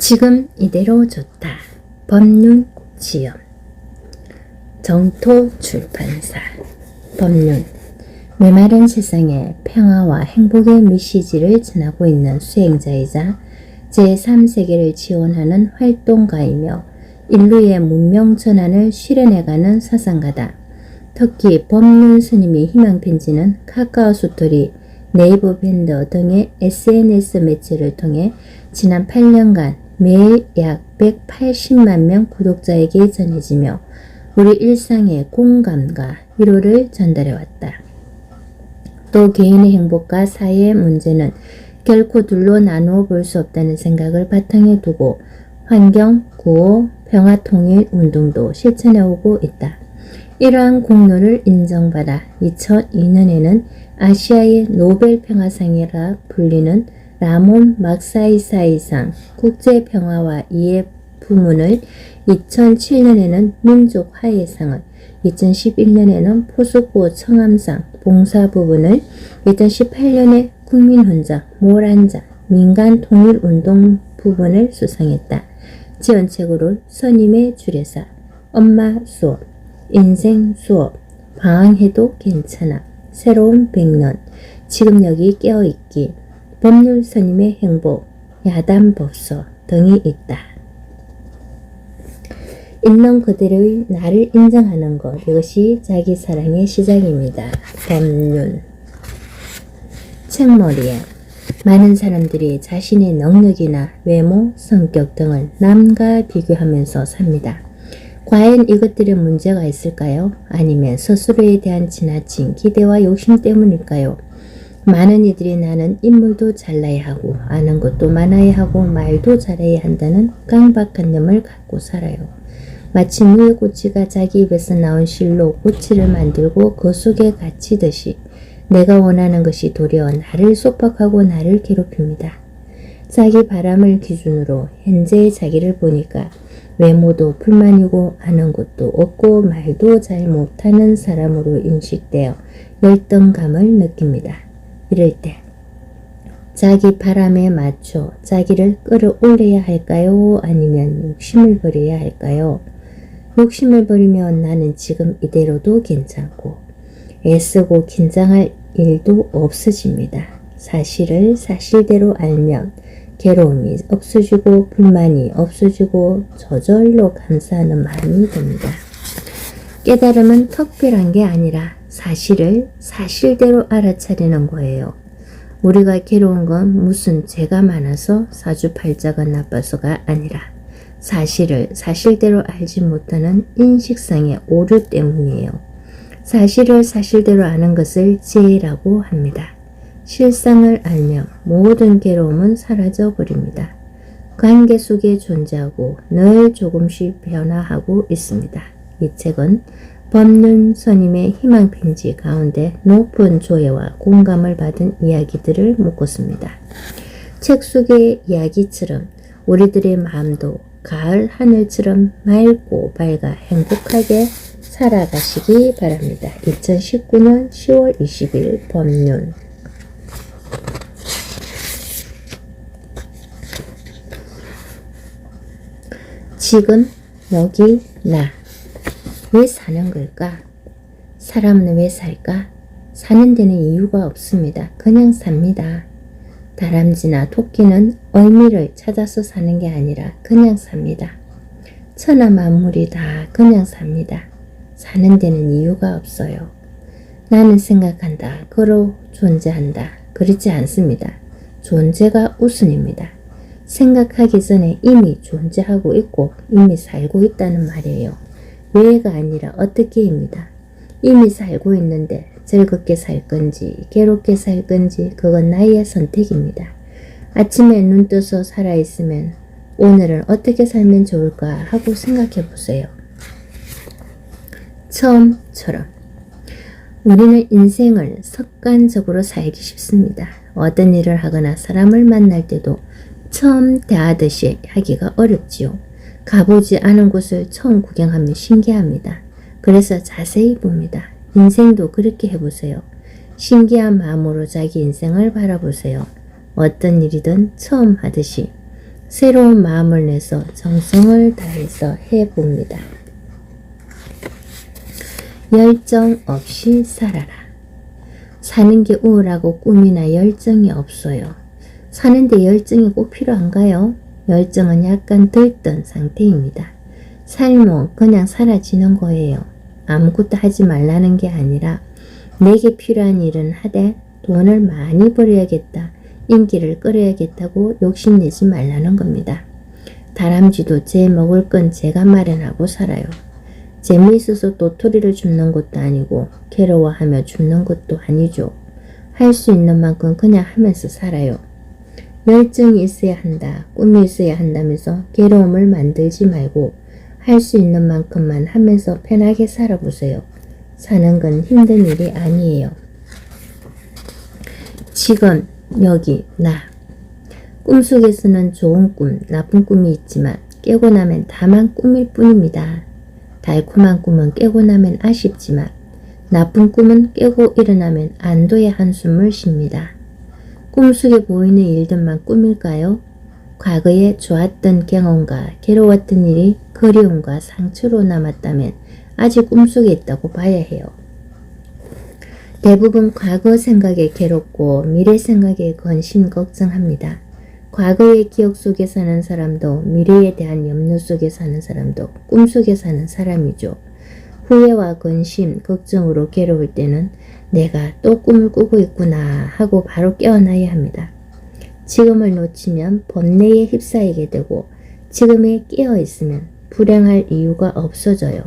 지금 이대로 좋다. 법륜 지연. 정토 출판사. 법륜. 메마른 세상에 평화와 행복의 메시지를 전하고 있는 수행자이자 제3세계를 지원하는 활동가이며 인류의 문명 전환을 실현해가는 사상가다. 특히 법륜 스님의 희망편지는 카카오 스토리, 네이버 밴더 등의 SNS 매체를 통해 지난 8년간 매일 약 180만 명 구독자에게 전해지며 우리 일상의 공감과 위로를 전달해왔다. 또 개인의 행복과 사회의 문제는 결코 둘로 나누어 볼 수 없다는 생각을 바탕에 두고 환경, 구호, 평화 통일 운동도 실천해오고 있다. 이러한 공로를 인정받아 2002년에는 아시아의 노벨 평화상이라 불리는 라몬 막사이사이상 국제평화와 이해 부문을, 2007년에는 민족 화해상을, 2011년에는 포스코 청암상 봉사 부분을, 2018년에 국민훈장, 모란장, 민간 통일운동 부분을 수상했다. 지원책으로 선임의 주례사, 엄마 수업, 인생 수업, 방황해도 괜찮아, 새로운 백년, 지금 여기 깨어있기, 법률 선임의 행복, 야단법서 등이 있다. 있는 그대로의 나를 인정하는 것, 이것이 자기 사랑의 시작입니다. 법륜. 책머리에 많은 사람들이 자신의 능력이나 외모, 성격 등을 남과 비교하면서 삽니다. 과연 이것들에 문제가 있을까요? 아니면 스스로에 대한 지나친 기대와 욕심 때문일까요? 많은 이들이 나는 인물도 잘나야 하고 아는 것도 많아야 하고 말도 잘해야 한다는 강박관념을 갖고 살아요. 마치 무의 꼬치가 자기 입에서 나온 실로 꼬치를 만들고 그 속에 갇히듯이 내가 원하는 것이 도리어 나를 속박하고 나를 괴롭힙니다. 자기 바람을 기준으로 현재의 자기를 보니까 외모도 불만이고 아는 것도 없고 말도 잘 못하는 사람으로 인식되어 열등감을 느낍니다. 이럴 때 자기 바람에 맞춰 자기를 끌어올려야 할까요? 아니면 욕심을 버려야 할까요? 욕심을 버리면 나는 지금 이대로도 괜찮고 애쓰고 긴장할 일도 없어집니다. 사실을 사실대로 알면 괴로움이 없어지고 불만이 없어지고 저절로 감사하는 마음이 듭니다. 깨달음은 특별한 게 아니라 사실을 사실대로 알아차리는 거예요. 우리가 괴로운 건 무슨 죄가 많아서 사주팔자가 나빠서가 아니라 사실을 사실대로 알지 못하는 인식상의 오류 때문이에요. 사실을 사실대로 아는 것을 지혜라고 합니다. 실상을 알면 모든 괴로움은 사라져 버립니다. 관계 속에 존재하고 늘 조금씩 변화하고 있습니다. 이 책은 법륜 스님의 희망편지 가운데 높은 조예와 공감을 받은 이야기들을 묶었습니다. 책 속의 이야기처럼 우리들의 마음도 가을 하늘처럼 맑고 밝아 행복하게 살아가시기 바랍니다. 2019년 10월 20일 법륜. 지금 여기 나. 왜 사는 걸까? 사람은 왜 살까? 사는 데는 이유가 없습니다. 그냥 삽니다. 다람쥐나 토끼는 의미를 찾아서 사는 게 아니라 그냥 삽니다. 천하 만물이 다 그냥 삽니다. 사는 데는 이유가 없어요. 나는 생각한다. 그로 존재한다. 그렇지 않습니다. 존재가 우선입니다. 생각하기 전에 이미 존재하고 있고 이미 살고 있다는 말이에요. 왜가 아니라 어떻게입니다. 이미 살고 있는데 즐겁게 살 건지 괴롭게 살 건지 그건 나의 선택입니다. 아침에 눈 떠서 살아있으면 오늘은 어떻게 살면 좋을까 하고 생각해 보세요. 처음처럼 우리는 인생을 습관적으로 살기 쉽습니다. 어떤 일을 하거나 사람을 만날 때도 처음 대하듯이 하기가 어렵지요. 가보지 않은 곳을 처음 구경하면 신기합니다. 그래서 자세히 봅니다. 인생도 그렇게 해보세요. 신기한 마음으로 자기 인생을 바라보세요. 어떤 일이든 처음 하듯이 새로운 마음을 내서 정성을 다해서 해봅니다. 열정 없이 살아라. 사는 게 우울하고 꿈이나 열정이 없어요. 사는데 열정이 꼭 필요한가요? 열정은 약간 들뜬 상태입니다. 삶은 그냥 사라지는 거예요. 아무것도 하지 말라는 게 아니라 내게 필요한 일은 하되 돈을 많이 벌어야겠다, 인기를 끌어야겠다고 욕심내지 말라는 겁니다. 다람쥐도 제 먹을 건 제가 마련하고 살아요. 재미있어서 도토리를 줍는 것도 아니고 괴로워하며 줍는 것도 아니죠. 할 수 있는 만큼 그냥 하면서 살아요. 열정이 있어야 한다, 꿈이 있어야 한다면서 괴로움을 만들지 말고 할 수 있는 만큼만 하면서 편하게 살아보세요. 사는 건 힘든 일이 아니에요. 지금 여기 나. 꿈속에서는 좋은 꿈, 나쁜 꿈이 있지만 깨고 나면 다만 꿈일 뿐입니다. 달콤한 꿈은 깨고 나면 아쉽지만 나쁜 꿈은 깨고 일어나면 안도의 한숨을 쉽니다. 꿈속에 보이는 일들만 꿈일까요? 과거에 좋았던 경험과 괴로웠던 일이 그리움과 상처로 남았다면 아직 꿈속에 있다고 봐야 해요. 대부분 과거 생각에 괴롭고 미래 생각에 근심 걱정합니다. 과거의 기억 속에 사는 사람도 미래에 대한 염려 속에 사는 사람도 꿈속에 사는 사람이죠. 후회와 근심, 걱정으로 괴로울 때는 내가 또 꿈을 꾸고 있구나 하고 바로 깨어나야 합니다. 지금을 놓치면 번뇌에 휩싸이게 되고 지금에 깨어 있으면 불행할 이유가 없어져요.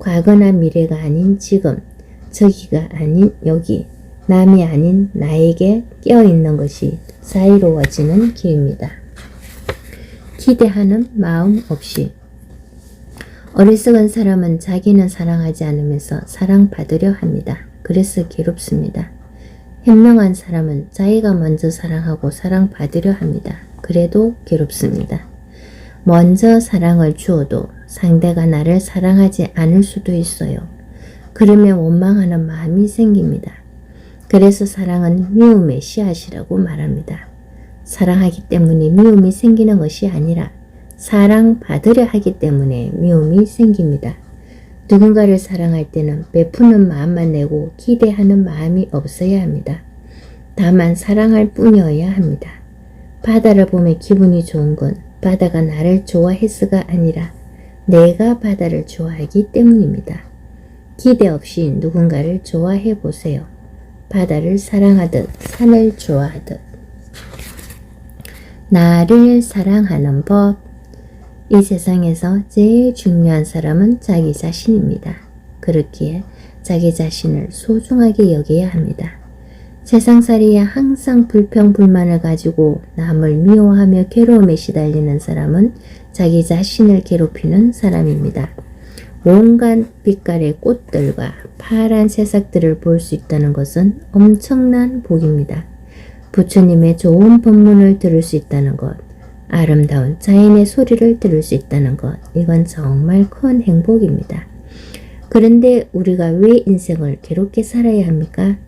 과거나 미래가 아닌 지금, 저기가 아닌 여기, 남이 아닌 나에게 깨어있는 것이 자유로워지는 길입니다. 기대하는 마음 없이. 어리석은 사람은 자기는 사랑하지 않으면서 사랑받으려 합니다. 그래서 괴롭습니다. 현명한 사람은 자기가 먼저 사랑하고 사랑받으려 합니다. 그래도 괴롭습니다. 먼저 사랑을 주어도 상대가 나를 사랑하지 않을 수도 있어요. 그러면 원망하는 마음이 생깁니다. 그래서 사랑은 미움의 씨앗이라고 말합니다. 사랑하기 때문에 미움이 생기는 것이 아니라 사랑받으려 하기 때문에 미움이 생깁니다. 누군가를 사랑할 때는 베푸는 마음만 내고 기대하는 마음이 없어야 합니다. 다만 사랑할 뿐이어야 합니다. 바다를 보며 기분이 좋은 건 바다가 나를 좋아해서가 아니라 내가 바다를 좋아하기 때문입니다. 기대 없이 누군가를 좋아해 보세요. 바다를 사랑하듯 산을 좋아하듯. 나를 사랑하는 법. 이 세상에서 제일 중요한 사람은 자기 자신입니다. 그렇기에 자기 자신을 소중하게 여겨야 합니다. 세상살이에 항상 불평불만을 가지고 남을 미워하며 괴로움에 시달리는 사람은 자기 자신을 괴롭히는 사람입니다. 온갖 빛깔의 꽃들과 파란 새싹들을 볼 수 있다는 것은 엄청난 복입니다. 부처님의 좋은 법문을 들을 수 있다는 것, 아름다운 자연의 소리를 들을 수 있다는 것, 이건 정말 큰 행복입니다. 그런데 우리가 왜 인생을 괴롭게 살아야 합니까?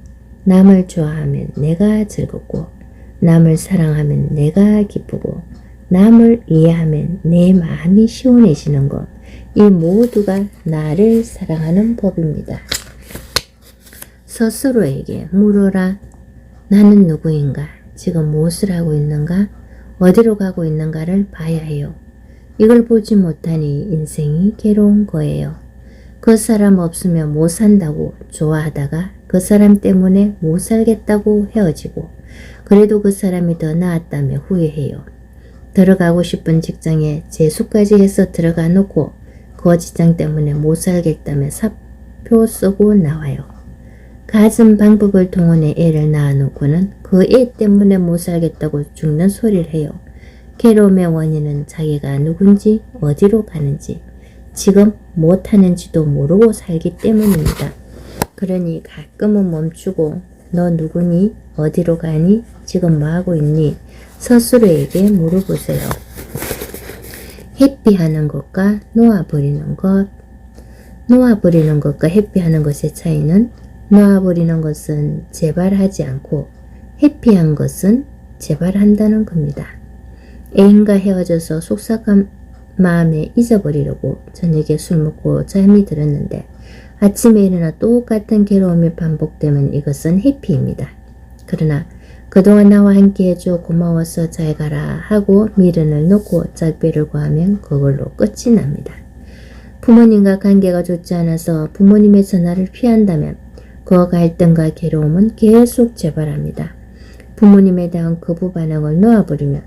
남을 좋아하면 내가 즐겁고, 남을 사랑하면 내가 기쁘고, 남을 이해하면 내 마음이 시원해지는 것, 이 모두가 나를 사랑하는 법입니다. 스스로에게 물어라. 나는 누구인가? 지금 무엇을 하고 있는가? 어디로 가고 있는가를 봐야 해요. 이걸 보지 못하니 인생이 괴로운 거예요. 그 사람 없으면 못 산다고 좋아하다가 그 사람 때문에 못 살겠다고 헤어지고, 그래도 그 사람이 더 나았다며 후회해요. 들어가고 싶은 직장에 재수까지 해서 들어가 놓고 그 직장 때문에 못 살겠다며 사표 쓰고 나와요. 가진 방법을 동원해 애를 낳아놓고는 그 애 때문에 못 살겠다고 죽는 소리를 해요. 괴로움의 원인은 자기가 누군지, 어디로 가는지, 지금 못하는지도 모르고 살기 때문입니다. 그러니 가끔은 멈추고 너 누구니? 어디로 가니? 지금 뭐하고 있니? 스스로에게 물어보세요. 해피하는 것과 놓아버리는 것. 놓아버리는 것과 해피하는 것의 차이는, 놓아버리는 것은 재발하지 않고 해피한 것은 재발한다는 겁니다. 애인과 헤어져서 속삭한 마음에 잊어버리려고 저녁에 술 먹고 잠이 들었는데 아침에 일어나 똑같은 괴로움이 반복되면 이것은 해피입니다. 그러나 그동안 나와 함께 해줘 고마워서 잘 가라 하고 미련을 놓고 작별을 구하면 그걸로 끝이 납니다. 부모님과 관계가 좋지 않아서 부모님의 전화를 피한다면 그 갈등과 괴로움은 계속 재발합니다. 부모님에 대한 거부 반응을 놓아버리면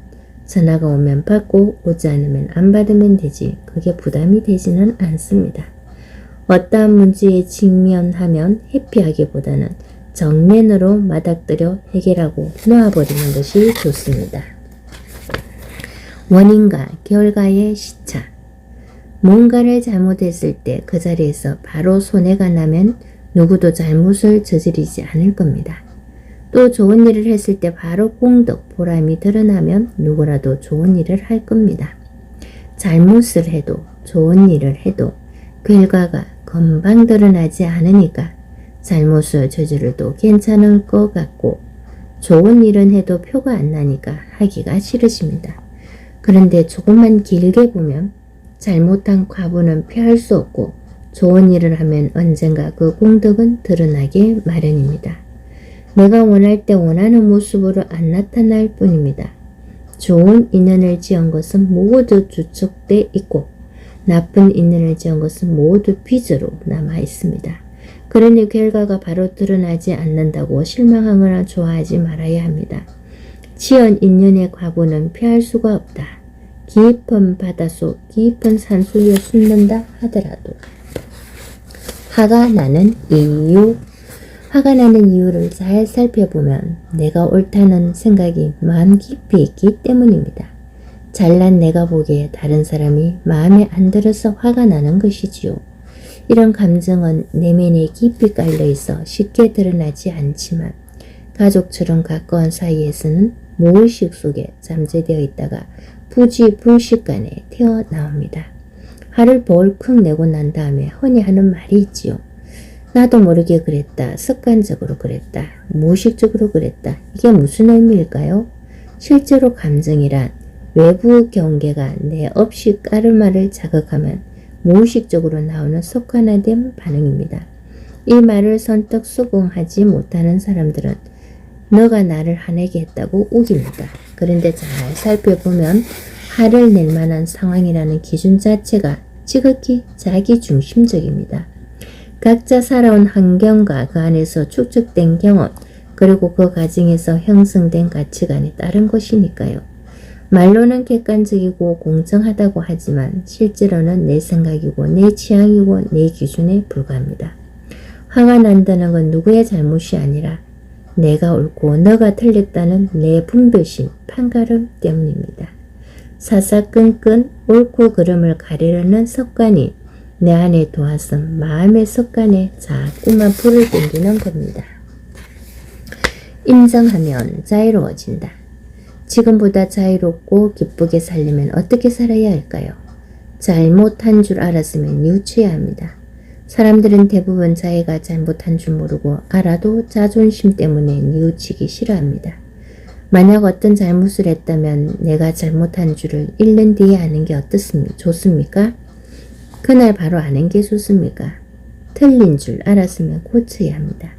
전화가 오면 받고 오지 않으면 안 받으면 되지 그게 부담이 되지는 않습니다. 어떠한 문제에 직면하면 회피하기보다는 정면으로 맞닥뜨려 해결하고 놓아버리는 것이 좋습니다. 원인과 결과의 시차. 뭔가를 잘못했을 때 그 자리에서 바로 손해가 나면 누구도 잘못을 저지르지 않을 겁니다. 또 좋은 일을 했을 때 바로 공덕, 보람이 드러나면 누구라도 좋은 일을 할 겁니다. 잘못을 해도 좋은 일을 해도 결과가 금방 드러나지 않으니까 잘못을 저지르도 괜찮을 것 같고 좋은 일은 해도 표가 안 나니까 하기가 싫으십니다. 그런데 조금만 길게 보면 잘못한 과부는 피할 수 없고 좋은 일을 하면 언젠가 그 공덕은 드러나게 마련입니다. 내가 원할 때 원하는 모습으로 안 나타날 뿐입니다. 좋은 인연을 지은 것은 모두 주축돼 있고 나쁜 인연을 지은 것은 모두 빚으로 남아 있습니다. 그러니 결과가 바로 드러나지 않는다고 실망하거나 좋아하지 말아야 합니다. 지은 인연의 과부는 피할 수가 없다. 깊은 바닷속 깊은 산속에 숨는다 하더라도 화가 나는 이유. 화가 나는 이유를 잘 살펴보면 내가 옳다는 생각이 마음 깊이 있기 때문입니다. 잘난 내가 보기에 다른 사람이 마음에 안 들어서 화가 나는 것이지요. 이런 감정은 내면에 깊이 깔려 있어 쉽게 드러나지 않지만 가족처럼 가까운 사이에서는 무의식 속에 잠재되어 있다가 부지불식간에 튀어나옵니다. 화를 벌컥 내고 난 다음에 흔히 하는 말이 있지요. 나도 모르게 그랬다. 습관적으로 그랬다. 무의식적으로 그랬다. 이게 무슨 의미일까요? 실제로 감정이란 외부 경계가 내 없이 까르마를 자극하면 무의식적으로 나오는 습관화된 반응입니다. 이 말을 선뜻 수긍하지 못하는 사람들은 너가 나를 화내게 했다고 우깁니다. 그런데 잘 살펴보면 화를 낼 만한 상황이라는 기준 자체가 지극히 자기중심적입니다. 각자 살아온 환경과 그 안에서 축적된 경험 그리고 그 과정에서 형성된 가치관에 따른 것이니까요. 말로는 객관적이고 공정하다고 하지만 실제로는 내 생각이고 내 취향이고 내 기준에 불과합니다. 화가 난다는 건 누구의 잘못이 아니라 내가 옳고 너가 틀렸다는 내 분별심, 판가름 때문입니다. 사사건건 옳고 그름을 가리려는 습관이 내 안에 도와서 마음의 습관에 자꾸만 불을 땡기는 겁니다. 인정하면 자유로워진다. 지금보다 자유롭고 기쁘게 살려면 어떻게 살아야 할까요? 잘못한 줄 알았으면 뉘우쳐야 합니다. 사람들은 대부분 자기가 잘못한 줄 모르고 알아도 자존심 때문에 뉘우치기 싫어합니다. 만약 어떤 잘못을 했다면 내가 잘못한 줄을 1년 뒤에 아는 게 좋습니까? 그날 바로 아는 게 좋습니까? 틀린 줄 알았으면 고쳐야 합니다.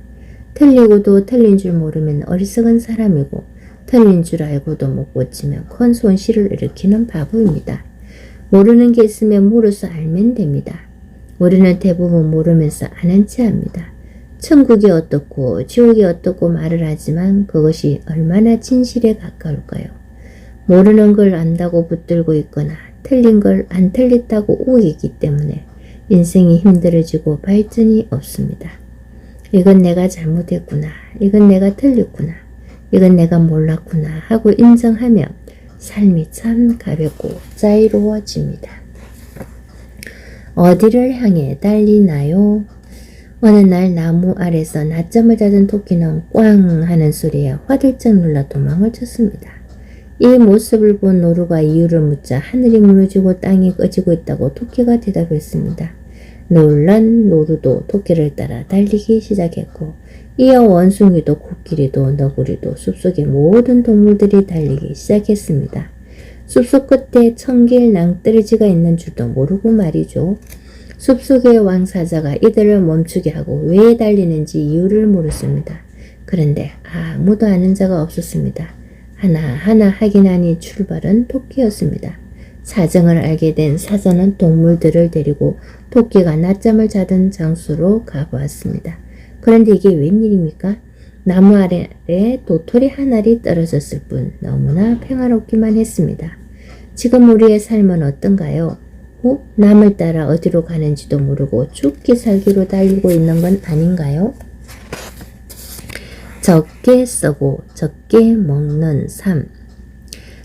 틀리고도 틀린 줄 모르면 어리석은 사람이고 틀린 줄 알고도 못 고치면 큰 손실을 일으키는 바보입니다. 모르는 게 있으면 물어서 알면 됩니다. 우리는 대부분 모르면서 아는 체 합니다. 천국이 어떻고 지옥이 어떻고 말을 하지만 그것이 얼마나 진실에 가까울까요? 모르는 걸 안다고 붙들고 있거나 틀린 걸 안 틀렸다고 우기기 때문에 인생이 힘들어지고 발전이 없습니다. 이건 내가 잘못했구나. 이건 내가 틀렸구나. 이건 내가 몰랐구나 하고 인정하면 삶이 참 가볍고 자유로워집니다. 어디를 향해 달리나요? 어느 날 나무 아래서 낮잠을 자던 토끼는 꽝 하는 소리에 화들짝 놀라 도망을 쳤습니다. 이 모습을 본 노루가 이유를 묻자 하늘이 무너지고 땅이 꺼지고 있다고 토끼가 대답했습니다. 놀란 노루도 토끼를 따라 달리기 시작했고 이어 원숭이도 코끼리도 너구리도 숲속의 모든 동물들이 달리기 시작했습니다. 숲속 끝에 천길 낭떠러지가 있는 줄도 모르고 말이죠. 숲속의 왕사자가 이들을 멈추게 하고 왜 달리는지 이유를 물었습니다. 그런데 아무도 아는 자가 없었습니다. 하나하나 확인하니 출발은 토끼였습니다. 사정을 알게 된 사자는 동물들을 데리고 토끼가 낮잠을 자던 장소로 가보았습니다. 그런데 이게 웬일입니까? 나무 아래에 도토리 한 알이 떨어졌을 뿐 너무나 평화롭기만 했습니다. 지금 우리의 삶은 어떤가요? 남을 따라 어디로 가는지도 모르고 죽기 살기로 달리고 있는 건 아닌가요? 적게 쓰고 적게 먹는 삶.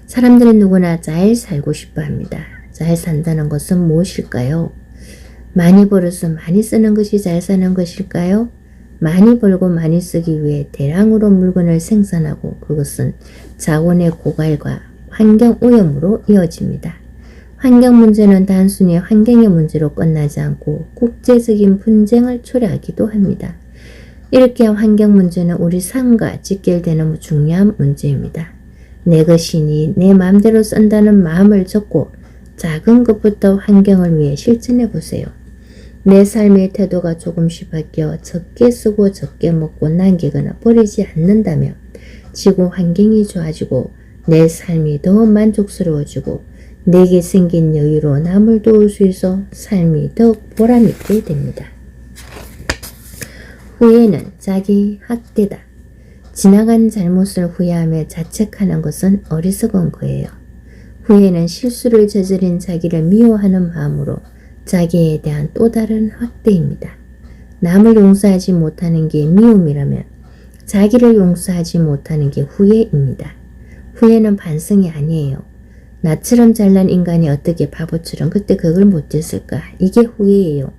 사람들은 누구나 잘 살고 싶어 합니다. 잘 산다는 것은 무엇일까요? 많이 벌어서 많이 쓰는 것이 잘 사는 것일까요? 많이 벌고 많이 쓰기 위해 대량으로 물건을 생산하고 그것은 자원의 고갈과 환경 오염으로 이어집니다. 환경 문제는 단순히 환경의 문제로 끝나지 않고 국제적인 분쟁을 초래하기도 합니다. 이렇게 환경 문제는 우리 삶과 직결되는 중요한 문제입니다. 내 것이니 내 마음대로 쓴다는 마음을 접고 작은 것부터 환경을 위해 실천해 보세요. 내 삶의 태도가 조금씩 바뀌어 적게 쓰고 적게 먹고 남기거나 버리지 않는다면 지구 환경이 좋아지고 내 삶이 더 만족스러워지고 내게 생긴 여유로 남을 도울 수 있어 삶이 더 보람있게 됩니다. 후회는 자기 학대다. 지나간 잘못을 후회하며 자책하는 것은 어리석은 거예요. 후회는 실수를 저지른 자기를 미워하는 마음으로 자기에 대한 또 다른 학대입니다. 남을 용서하지 못하는 게 미움이라면 자기를 용서하지 못하는 게 후회입니다. 후회는 반성이 아니에요. 나처럼 잘난 인간이 어떻게 바보처럼 그때 그걸 못했을까? 이게 후회예요.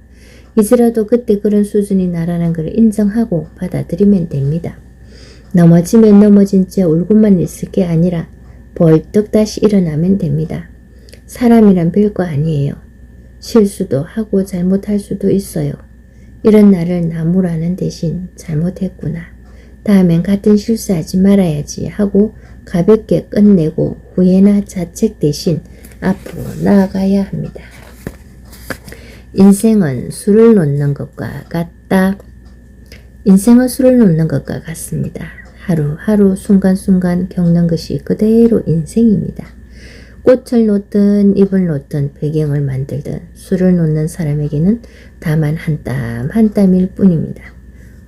이제라도 그때 그런 수준이 나라는 걸 인정하고 받아들이면 됩니다. 넘어지면 넘어진 채 울고만 있을 게 아니라 벌떡 다시 일어나면 됩니다. 사람이란 별거 아니에요. 실수도 하고 잘못할 수도 있어요. 이런 나를 나무라는 대신 잘못했구나. 다음엔 같은 실수하지 말아야지 하고 가볍게 끝내고 후회나 자책 대신 앞으로 나아가야 합니다. 인생은 술을 놓는 것과 같다. 인생은 술을 놓는 것과 같습니다. 하루하루 순간순간 겪는 것이 그대로 인생입니다. 꽃을 놓든 잎을 놓든 배경을 만들든 술을 놓는 사람에게는 다만 한 땀 한 땀일 뿐입니다.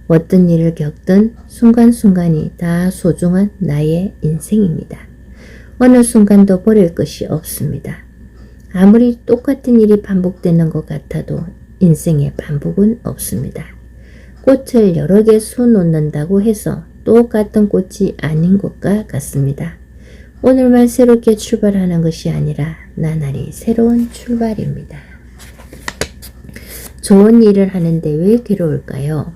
어떤 일을 겪든 순간순간이 다 소중한 나의 인생입니다. 어느 순간도 버릴 것이 없습니다. 아무리 똑같은 일이 반복되는 것 같아도 인생에 반복은 없습니다. 꽃을 여러 개 수놓는다고 해서 똑같은 꽃이 아닌 것과 같습니다. 오늘만 새롭게 출발하는 것이 아니라 나날이 새로운 출발입니다. 좋은 일을 하는데 왜 괴로울까요?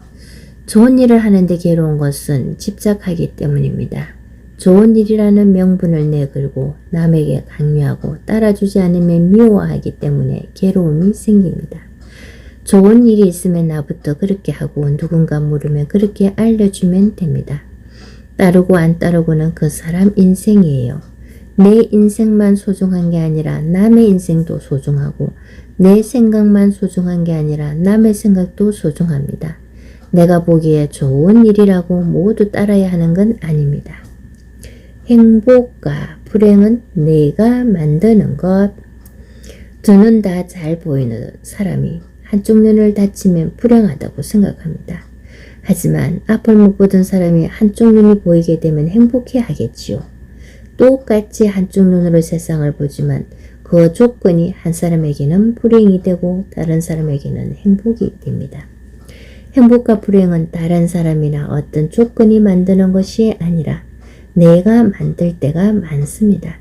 좋은 일을 하는데 괴로운 것은 집착하기 때문입니다. 좋은 일이라는 명분을 내걸고 남에게 강요하고 따라주지 않으면 미워하기 때문에 괴로움이 생깁니다. 좋은 일이 있으면 나부터 그렇게 하고 누군가 물으면 그렇게 알려주면 됩니다. 따르고 안 따르고는 그 사람 인생이에요. 내 인생만 소중한 게 아니라 남의 인생도 소중하고 내 생각만 소중한 게 아니라 남의 생각도 소중합니다. 내가 보기에 좋은 일이라고 모두 따라야 하는 건 아닙니다. 행복과 불행은 내가 만드는 것. 두 눈 다 잘 보이는 사람이 한쪽 눈을 다치면 불행하다고 생각합니다. 하지만 앞을 못 보던 사람이 한쪽 눈이 보이게 되면 행복해 하겠지요. 똑같이 한쪽 눈으로 세상을 보지만 그 조건이 한 사람에게는 불행이 되고 다른 사람에게는 행복이 됩니다. 행복과 불행은 다른 사람이나 어떤 조건이 만드는 것이 아니라 내가 만들 때가 많습니다.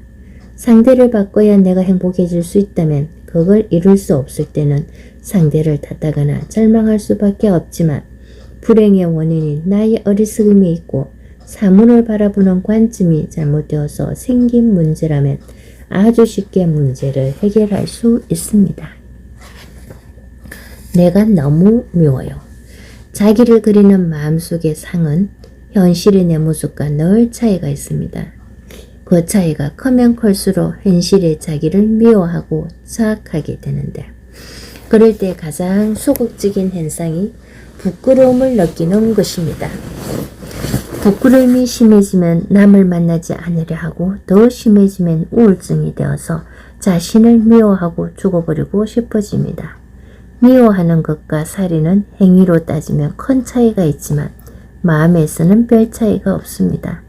상대를 바꿔야 내가 행복해질 수 있다면 그걸 이룰 수 없을 때는 상대를 탓하거나 절망할 수밖에 없지만 불행의 원인이 나의 어리석음에 있고 사물을 바라보는 관점이 잘못되어서 생긴 문제라면 아주 쉽게 문제를 해결할 수 있습니다. 내가 너무 미워요. 자기를 그리는 마음속의 상은 현실의 내 모습과 늘 차이가 있습니다. 그 차이가 크면 클수록 현실의 자기를 미워하고 자학하게 되는데, 그럴 때 가장 소극적인 현상이 부끄러움을 느끼는 것입니다. 부끄러움이 심해지면 남을 만나지 않으려 하고, 더 심해지면 우울증이 되어서 자신을 미워하고 죽어버리고 싶어집니다. 미워하는 것과 살인은 행위로 따지면 큰 차이가 있지만 마음에서는 별 차이가 없습니다.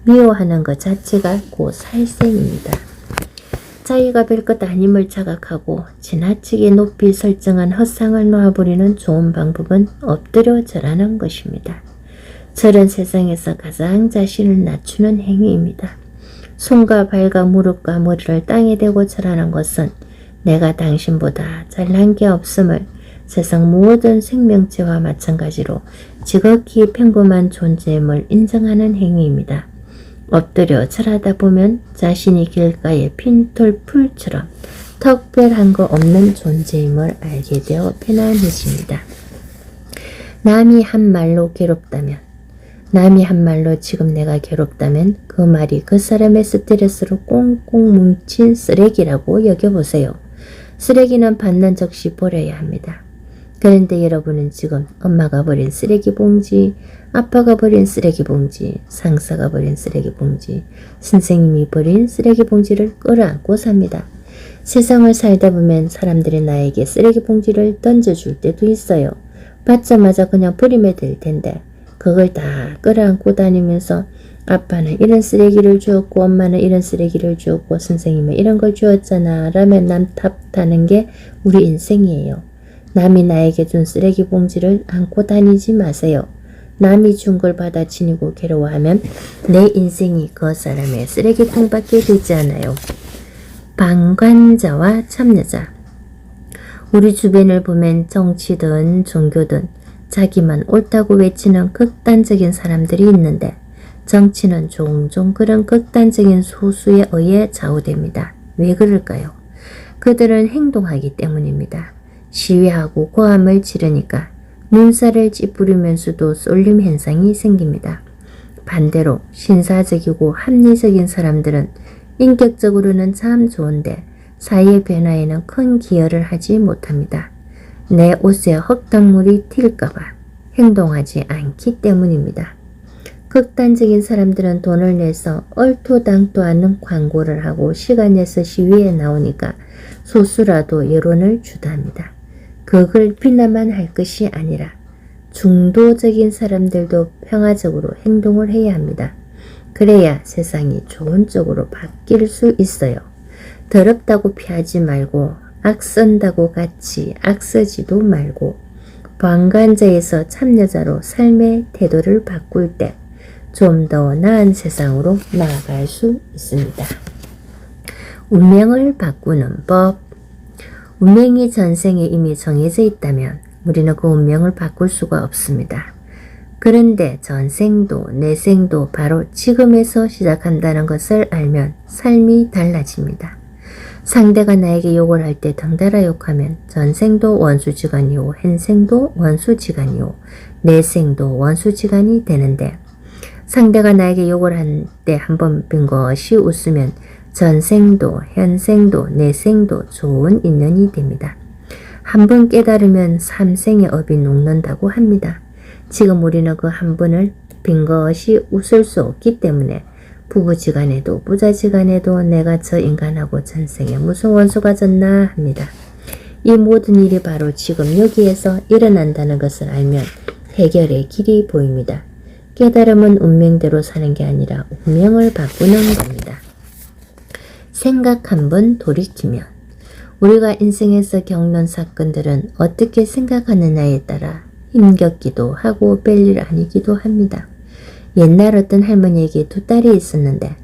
미워하는 것 자체가 곧 살생입니다. 자기가 별것 아님을 자각하고 지나치게 높이 설정한 헛상을 놓아버리는 좋은 방법은 엎드려 절하는 것입니다. 절은 세상에서 가장 자신을 낮추는 행위입니다. 손과 발과 무릎과 머리를 땅에 대고 절하는 것은 내가 당신보다 잘난 게 없음을, 세상 모든 생명체와 마찬가지로 지극히 평범한 존재임을 인정하는 행위입니다. 엎드려 절하다 보면 자신이 길가에 핀돌 풀처럼 특별한 거 없는 존재임을 알게 되어 편안해집니다. 남이 한 말로 괴롭다면, 남이 한 말로 지금 내가 괴롭다면 그 말이 그 사람의 스트레스로 꽁꽁 뭉친 쓰레기라고 여겨보세요. 쓰레기는 받는 즉시 버려야 합니다. 그런데 여러분은 지금 엄마가 버린 쓰레기 봉지, 아빠가 버린 쓰레기 봉지, 상사가 버린 쓰레기 봉지, 선생님이 버린 쓰레기 봉지를 끌어안고 삽니다. 세상을 살다 보면 사람들이 나에게 쓰레기 봉지를 던져줄 때도 있어요. 받자마자 그냥 버리면 될 텐데 그걸 다 끌어안고 다니면서 아빠는 이런 쓰레기를 주었고 엄마는 이런 쓰레기를 주었고 선생님은 이런 걸 주었잖아 라며 남 탓하는 게 우리 인생이에요. 남이 나에게 준 쓰레기 봉지를 안고 다니지 마세요. 남이 준 걸 받아 지니고 괴로워하면 내 인생이 그 사람의 쓰레기통밖에 되지 않아요. 방관자와 참여자. 우리 주변을 보면 정치든 종교든 자기만 옳다고 외치는 극단적인 사람들이 있는데 정치는 종종 그런 극단적인 소수에 의해 좌우됩니다. 왜 그럴까요? 그들은 행동하기 때문입니다. 시위하고 고함을 지르니까 눈살을 찌푸리면서도 쏠림 현상이 생깁니다. 반대로 신사적이고 합리적인 사람들은 인격적으로는 참 좋은데 사회의 변화에는 큰 기여를 하지 못합니다. 내 옷에 흙탕물이 튈까봐 행동하지 않기 때문입니다. 극단적인 사람들은 돈을 내서 얼토당토 않는 광고를 하고 시간 내서 시위에 나오니까 소수라도 여론을 주도합니다. 그걸 비난만 할 것이 아니라 중도적인 사람들도 평화적으로 행동을 해야 합니다. 그래야 세상이 좋은 쪽으로 바뀔 수 있어요. 더럽다고 피하지 말고 악쓴다고 같이 악쓰지도 말고 방관자에서 참여자로 삶의 태도를 바꿀 때 좀 더 나은 세상으로 나아갈 수 있습니다. 운명을 바꾸는 법. 운명이 전생에 이미 정해져 있다면 우리는 그 운명을 바꿀 수가 없습니다. 그런데 전생도 내생도 바로 지금에서 시작한다는 것을 알면 삶이 달라집니다. 상대가 나에게 욕을 할 때 덩달아 욕하면 전생도 원수지간이요, 현생도 원수지간이요, 내생도 원수지간이 되는데 상대가 나에게 욕을 할 때 한 번 빈 것이 웃으면 전생도 현생도 내생도 좋은 인연이 됩니다. 한 번 깨달으면 삼생의 업이 녹는다고 합니다. 지금 우리는 그 한 번을 빈 것이 웃을 수 없기 때문에 부부지간에도 부자지간에도 내가 저 인간하고 전생에 무슨 원수가 졌나 합니다. 이 모든 일이 바로 지금 여기에서 일어난다는 것을 알면 해결의 길이 보입니다. 깨달음은 운명대로 사는 게 아니라 운명을 바꾸는 겁니다. 생각 한 번 돌이키면 우리가 인생에서 겪는 사건들은 어떻게 생각하느냐에 따라 힘겹기도 하고 별일 아니기도 합니다. 옛날 어떤 할머니에게 두 딸이 있었는데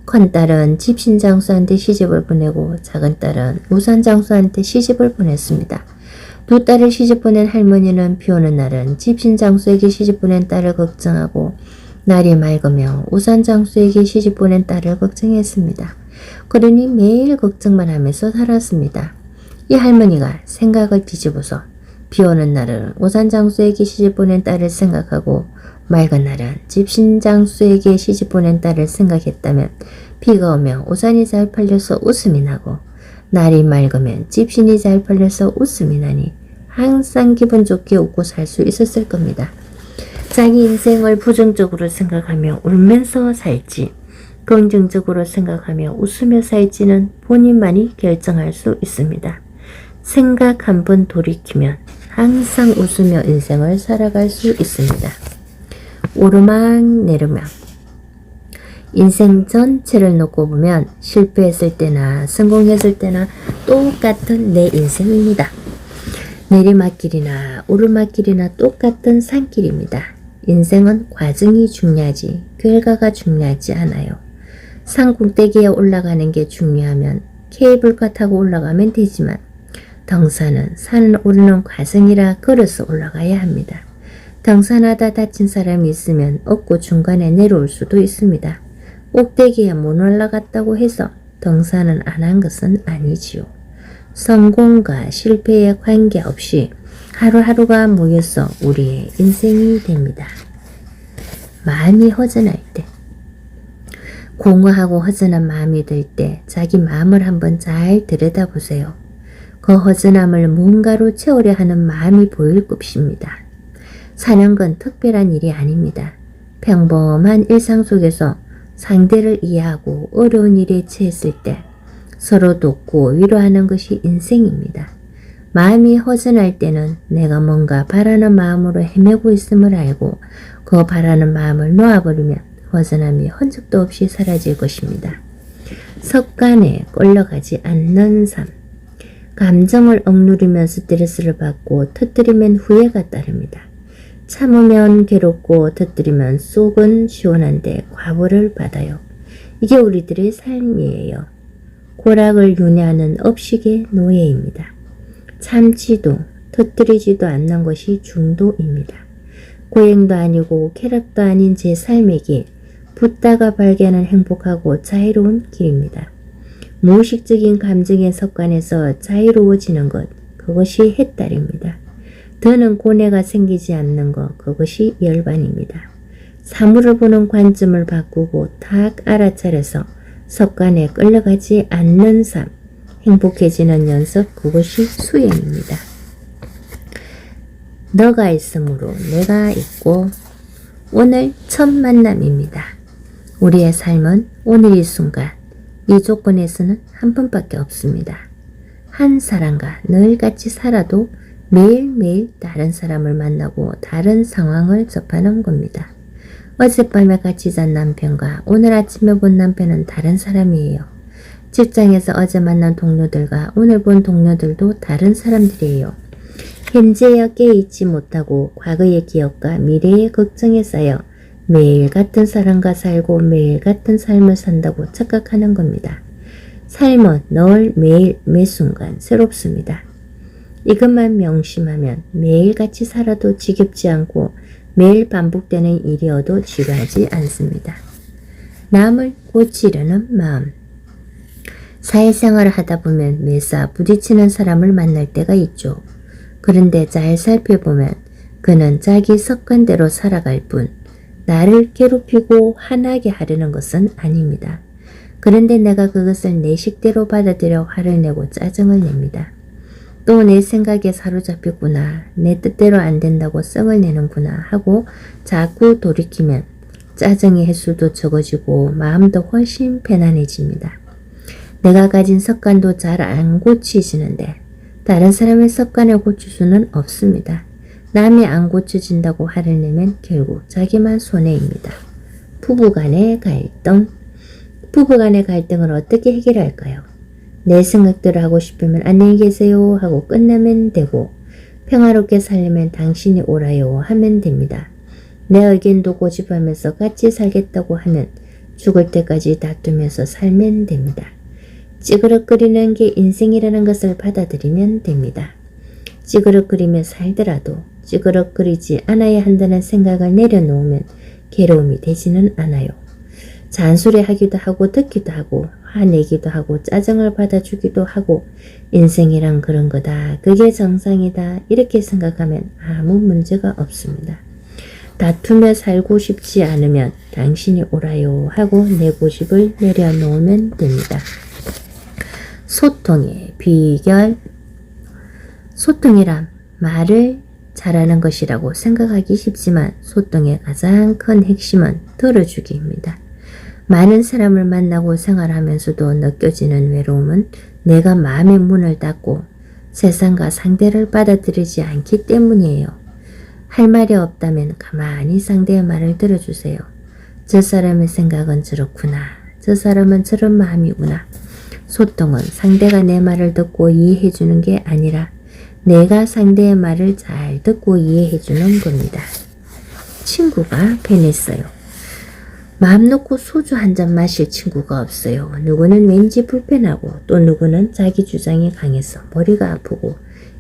큰딸은 집신장수한테 시집을 보내고 작은딸은 우산장수한테 시집을 보냈습니다. 두 딸을 시집 보낸 할머니는 비 오는 날은 집신장수에게 시집 보낸 딸을 걱정하고 날이 맑으며 우산장수에게 시집 보낸 딸을 걱정했습니다. 그러니 매일 걱정만 하면서 살았습니다. 이 할머니가 생각을 뒤집어서 비 오는 날은 우산장수에게 시집 보낸 딸을 생각하고 맑은 날은 집신장수에게 시집 보낸 딸을 생각했다면 비가 오면 우산이 잘 팔려서 웃음이 나고 날이 맑으면 집신이 잘 팔려서 웃음이 나니 항상 기분 좋게 웃고 살 수 있었을 겁니다. 자기 인생을 부정적으로 생각하며 울면서 살지 긍정적으로 생각하며 웃으며 살지는 본인만이 결정할 수 있습니다. 생각 한번 돌이키면 항상 웃으며 인생을 살아갈 수 있습니다. 오르막 내리막 인생 전체를 놓고 보면 실패했을 때나 성공했을 때나 똑같은 내 인생입니다. 내리막길이나 오르막길이나 똑같은 산길입니다. 인생은 과정이 중요하지 결과가 중요하지 않아요. 산 꼭대기에 올라가는 게 중요하면 케이블카 타고 올라가면 되지만 등산은 산을 오르는 과정이라 걸어서 올라가야 합니다. 등산하다 다친 사람이 있으면 업고 중간에 내려올 수도 있습니다. 꼭대기에 못 올라갔다고 해서 등산은 안 한 것은 아니지요. 성공과 실패에 관계없이 하루하루가 모여서 우리의 인생이 됩니다. 마음이 허전할 때, 공허하고 허전한 마음이 들 때 자기 마음을 한번 잘 들여다보세요. 그 허전함을 무언가로 채우려 하는 마음이 보일 것입니다. 사는 건 특별한 일이 아닙니다. 평범한 일상 속에서 상대를 이해하고 어려운 일에 처했을 때 서로 돕고 위로하는 것이 인생입니다. 마음이 허전할 때는 내가 뭔가 바라는 마음으로 헤매고 있음을 알고 그 바라는 마음을 놓아버리면 허전함이 흔적도 없이 사라질 것입니다. 습관에 끌려가지 않는 삶. 감정을 억누르면 스트레스를 받고 터뜨리면 후회가 따릅니다. 참으면 괴롭고 터뜨리면 속은 시원한데 과보를 받아요. 이게 우리들의 삶이에요. 고락을 윤회하는 업식의 노예입니다. 참지도 터뜨리지도 않는 것이 중도입니다. 고행도 아니고 쾌락도 아닌 제 삶의 길, 붙다가 발견한 행복하고 자유로운 길입니다. 무의식적인 감정의 습관에서 자유로워지는 것, 그것이 해탈입니다. 더는 고뇌가 생기지 않는 것, 그것이 열반입니다. 사물을 보는 관점을 바꾸고 딱 알아차려서 습관에 끌려가지 않는 삶, 행복해지는 연습, 그것이 수행입니다. 너가 있으므로 내가 있고 오늘 첫 만남입니다. 우리의 삶은 오늘 이 순간, 이 조건에서는 한 번밖에 없습니다. 한 사람과 늘 같이 살아도 매일매일 다른 사람을 만나고 다른 상황을 접하는 겁니다. 어젯밤에 같이 잔 남편과 오늘 아침에 본 남편은 다른 사람이에요. 직장에서 어제 만난 동료들과 오늘 본 동료들도 다른 사람들이에요. 현재에 깨있지 못하고 과거의 기억과 미래의 걱정에 쌓여 매일 같은 사람과 살고 매일 같은 삶을 산다고 착각하는 겁니다. 삶은 늘 매일 매 순간 새롭습니다. 이것만 명심하면 매일같이 살아도 지겹지 않고 매일 반복되는 일이어도 지루하지 않습니다. 남을 고치려는 마음. 사회생활을 하다 보면 매사 부딪히는 사람을 만날 때가 있죠. 그런데 잘 살펴보면 그는 자기 습관대로 살아갈 뿐 나를 괴롭히고 화나게 하려는 것은 아닙니다. 그런데 내가 그것을 내 식대로 받아들여 화를 내고 짜증을 냅니다. 또 내 생각에 사로잡혔구나, 내 뜻대로 안 된다고 썽을 내는구나 하고 자꾸 돌이키면 짜증의 횟수도 적어지고 마음도 훨씬 편안해집니다. 내가 가진 습관도 잘 안 고치지는데 다른 사람의 습관을 고칠 수는 없습니다. 남이 안 고쳐진다고 화를 내면 결국 자기만 손해입니다. 부부간의 갈등. 부부간의 갈등을 어떻게 해결할까요? 내 생각대로 하고 싶으면 안녕히 계세요 하고 끝나면 되고 평화롭게 살려면 당신이 옳아요 하면 됩니다. 내 의견도 고집하면서 같이 살겠다고 하면 죽을 때까지 다투면서 살면 됩니다. 찌그러거리는 게 인생이라는 것을 받아들이면 됩니다. 찌그러거리며 살더라도 찌그러거리지 않아야 한다는 생각을 내려놓으면 괴로움이 되지는 않아요. 잔소리하기도 하고 듣기도 하고 화내기도 하고 짜증을 받아주기도 하고 인생이란 그런 거다. 그게 정상이다. 이렇게 생각하면 아무 문제가 없습니다. 다투며 살고 싶지 않으면 당신이 오라요 하고 내 고집을 내려놓으면 됩니다. 소통의 비결. 소통이란 말을 잘하는 것이라고 생각하기 쉽지만 소통의 가장 큰 핵심은 들어주기입니다. 많은 사람을 만나고 생활하면서도 느껴지는 외로움은 내가 마음의 문을 닫고 세상과 상대를 받아들이지 않기 때문이에요. 할 말이 없다면 가만히 상대의 말을 들어주세요. 저 사람의 생각은 저렇구나. 저 사람은 저런 마음이구나. 소통은 상대가 내 말을 듣고 이해해 주는 게 아니라 내가 상대의 말을 잘 듣고 이해해 주는 겁니다. 친구가 변했어요. 마음 놓고 소주 한 잔 마실 친구가 없어요. 누구는 왠지 불편하고 또 누구는 자기 주장이 강해서 머리가 아프고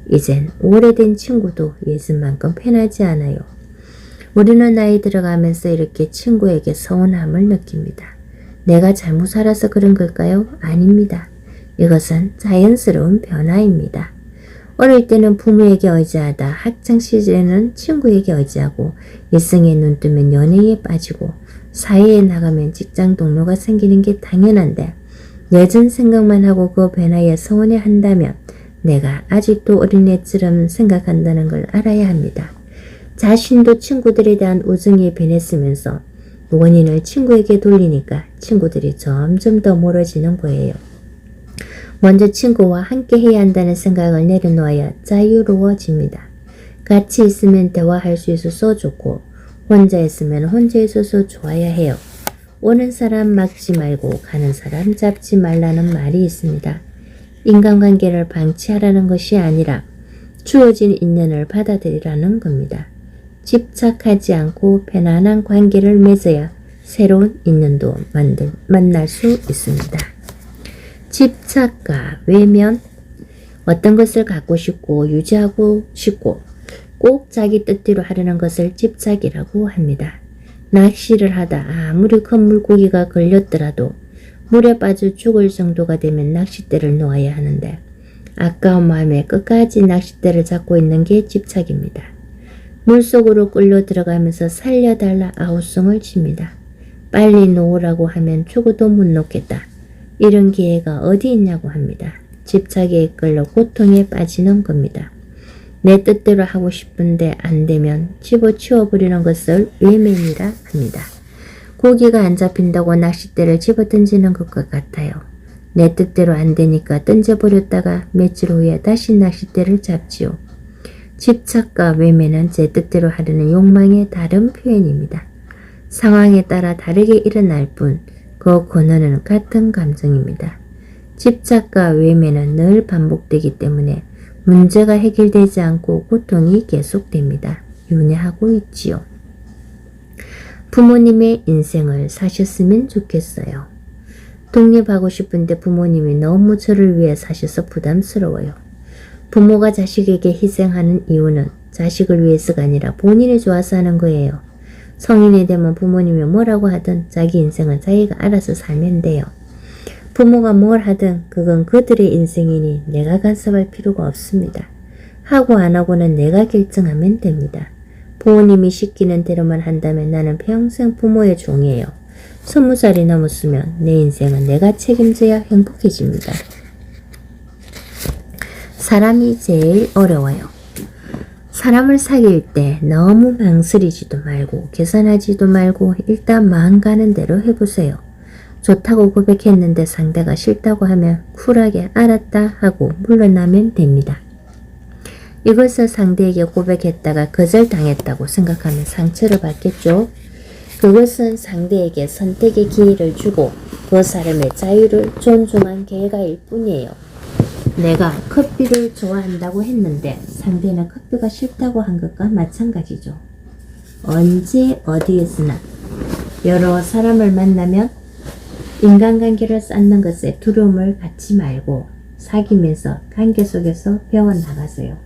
이젠 오래된 친구도 예전만큼 편하지 않아요. 우리는 나이 들어가면서 이렇게 친구에게 서운함을 느낍니다. 내가 잘못 살아서 그런 걸까요? 아닙니다. 이것은 자연스러운 변화입니다. 어릴 때는 부모에게 의지하다 학창시절에는 친구에게 의지하고 일생에 눈 뜨면 연애에 빠지고 사회에 나가면 직장 동료가 생기는 게 당연한데 예전 생각만 하고 그 변화에 서운해한다면 내가 아직도 어린애처럼 생각한다는 걸 알아야 합니다. 자신도 친구들에 대한 우정이 변했으면서 원인을 친구에게 돌리니까 친구들이 점점 더 멀어지는 거예요. 먼저 친구와 함께 해야 한다는 생각을 내려놓아야 자유로워집니다. 같이 있으면 대화할 수 있어서 좋고 혼자 있으면 혼자 있어서 좋아야 해요. 오는 사람 막지 말고 가는 사람 잡지 말라는 말이 있습니다. 인간관계를 방치하라는 것이 아니라 주어진 인연을 받아들이라는 겁니다. 집착하지 않고 편안한 관계를 맺어야 새로운 인연도 만날 수 있습니다. 집착과 외면. 어떤 것을 갖고 싶고 유지하고 싶고 꼭 자기 뜻대로 하려는 것을 집착이라고 합니다. 낚시를 하다 아무리 큰 물고기가 걸렸더라도 물에 빠져 죽을 정도가 되면 낚싯대를 놓아야 하는데 아까운 마음에 끝까지 낚싯대를 잡고 있는 게 집착입니다. 물속으로 끌려 들어가면서 살려달라 아우성을 칩니다. 빨리 놓으라고 하면 죽어도 못 놓겠다. 이런 기회가 어디 있냐고 합니다. 집착에 이끌려 고통에 빠지는 겁니다. 내 뜻대로 하고 싶은데 안 되면 집어치워버리는 것을 외면이라 합니다. 고기가 안 잡힌다고 낚싯대를 집어던지는 것과 같아요. 내 뜻대로 안 되니까 던져버렸다가 며칠 후에 다시 낚싯대를 잡지요. 집착과 외면은 제 뜻대로 하려는 욕망의 다른 표현입니다. 상황에 따라 다르게 일어날 뿐 그 근원은 같은 감정입니다. 집착과 외면은 늘 반복되기 때문에 문제가 해결되지 않고 고통이 계속됩니다. 윤회하고 있지요. 부모님의 인생을 사셨으면 좋겠어요. 독립하고 싶은데 부모님이 너무 저를 위해 사셔서 부담스러워요. 부모가 자식에게 희생하는 이유는 자식을 위해서가 아니라 본인이 좋아서 하는 거예요. 성인이 되면 부모님이 뭐라고 하든 자기 인생은 자기가 알아서 살면 돼요. 부모가 뭘 하든 그건 그들의 인생이니 내가 간섭할 필요가 없습니다. 하고 안 하고는 내가 결정하면 됩니다. 부모님이 시키는 대로만 한다면 나는 평생 부모의 종이에요. 20살이 넘었으면 내 인생은 내가 책임져야 행복해집니다. 사람이 제일 어려워요. 사람을 사귈 때 너무 망설이지도 말고 계산하지도 말고 일단 마음 가는 대로 해보세요. 좋다고 고백했는데 상대가 싫다고 하면 쿨하게 알았다 하고 물러나면 됩니다. 이것을 상대에게 고백했다가 거절당했다고 생각하면 상처를 받겠죠. 그것은 상대에게 선택의 기회를 주고 그 사람의 자유를 존중한 결과일 뿐이에요. 내가 커피를 좋아한다고 했는데 상대는 커피가 싫다고 한 것과 마찬가지죠. 언제 어디에서나 여러 사람을 만나면 인간관계를 쌓는 것에 두려움을 갖지 말고 사귀면서 관계 속에서 배워나가세요.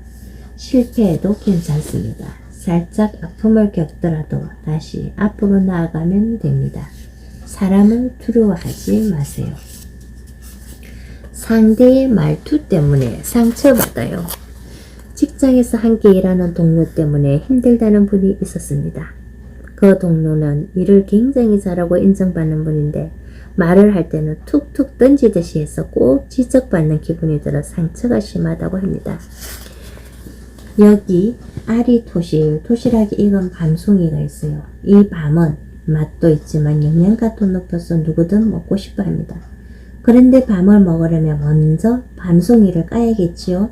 실패해도 괜찮습니다. 살짝 아픔을 겪더라도 다시 앞으로 나아가면 됩니다. 사람을 두려워하지 마세요. 상대의 말투 때문에 상처받아요. 직장에서 함께 일하는 동료 때문에 힘들다는 분이 있었습니다. 그 동료는 일을 굉장히 잘하고 인정받는 분인데 말을 할 때는 툭툭 던지듯이 해서 꼭 지적받는 기분이 들어 상처가 심하다고 합니다. 여기 알이 토실토실하게 익은 밤송이가 있어요. 이 밤은 맛도 있지만 영양가도 높아서 누구든 먹고 싶어 합니다. 그런데 밤을 먹으려면 먼저 밤송이를 까야겠지요.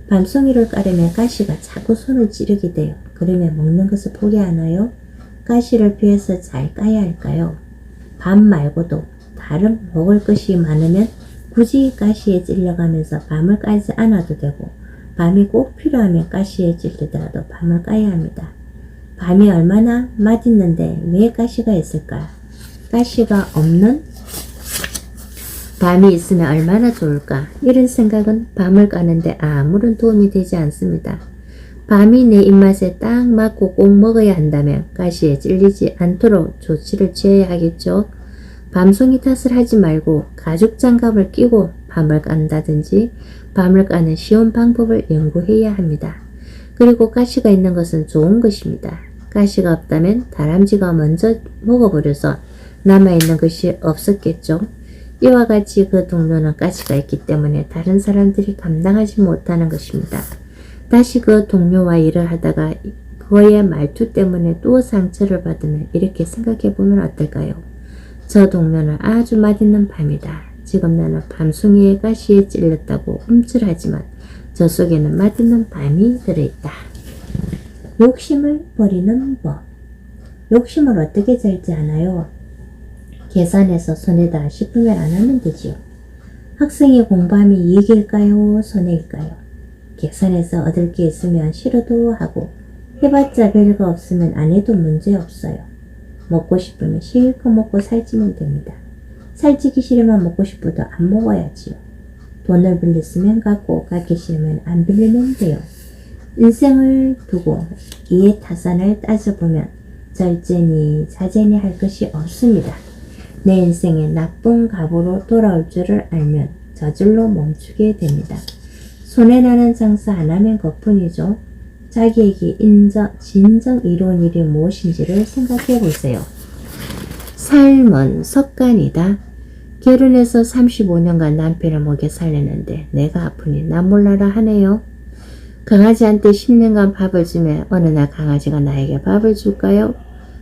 밤송이를 까려면 가시가 자꾸 손을 찌르게 돼요. 그러면 먹는 것을 포기하나요? 가시를 피해서 잘 까야 할까요? 밤 말고도 다른 먹을 것이 많으면 굳이 가시에 찔려가면서 밤을 까지 않아도 되고, 밤이 꼭 필요하면 가시에 찔리더라도 밤을 까야 합니다. 밤이 얼마나 맛있는데 왜 가시가 있을까? 가시가 없는 밤이 있으면 얼마나 좋을까? 이런 생각은 밤을 까는데 아무런 도움이 되지 않습니다. 밤이 내 입맛에 딱 맞고 꼭 먹어야 한다면 가시에 찔리지 않도록 조치를 취해야 하겠죠. 밤송이 탓을 하지 말고 가죽 장갑을 끼고 밤을 깐다든지 밤을 까는 쉬운 방법을 연구해야 합니다. 그리고 가시가 있는 것은 좋은 것입니다. 가시가 없다면 다람쥐가 먼저 먹어버려서 남아있는 것이 없었겠죠. 이와 같이 그 동료는 가시가 있기 때문에 다른 사람들이 감당하지 못하는 것입니다. 다시 그 동료와 일을 하다가 그의 말투 때문에 또 상처를 받으면 이렇게 생각해 보면 어떨까요? 저 동료는 아주 맛있는 밤이다. 지금 나는 밤송이의 가시에 찔렸다고 움찔하지만 저 속에는 맛있는 밤이 들어있다. 욕심을 버리는 법. 욕심을 어떻게 잘지 않아요? 계산해서 손해다 싶으면 안 하면 되지요. 학생이 공부하면 이익일까요? 손해일까요? 계산해서 얻을 게 있으면 싫어도 하고 해봤자 별거 없으면 안 해도 문제 없어요. 먹고 싶으면 실컷 먹고 살찌면 됩니다. 살찌기 싫으면 먹고 싶어도 안 먹어야지요. 돈을 빌렸으면 갚기 싫으면 안 빌리면 돼요. 인생을 두고 이해 타산을 따져보면 절제니 자제니 할 것이 없습니다. 내 인생에 나쁜 갑으로 돌아올 줄을 알면 저절로 멈추게 됩니다. 손해나는 장사 안 하면 그뿐이죠. 자기에게 진정 이로운 일이 무엇인지를 생각해 보세요. 삶은 습관이다. 결혼해서 35년간 남편을 먹여 살렸는데 내가 아프니 나 몰라라 하네요. 강아지한테 10년간 밥을 주면 어느 날 강아지가 나에게 밥을 줄까요?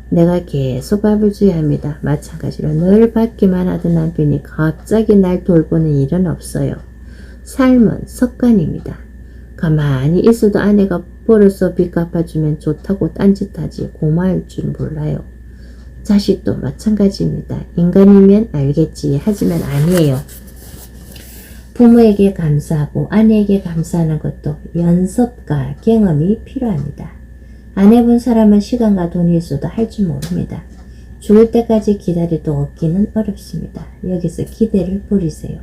내가 계속 밥을 줘야 합니다. 마찬가지로 늘 받기만 하던 남편이 갑자기 날 돌보는 일은 없어요. 삶은 습관입니다. 가만히 있어도 아내가 벌어서 빚 갚아주면 좋다고 딴짓하지 고마울 줄 몰라요. 자식도 마찬가지입니다. 인간이면 알겠지 하지만 아니에요. 부모에게 감사하고 아내에게 감사하는 것도 연습과 경험이 필요합니다. 안 해본 사람은 시간과 돈이 있어도 할 줄 모릅니다. 죽을 때까지 기다려도 얻기는 어렵습니다. 여기서 기대를 버리세요.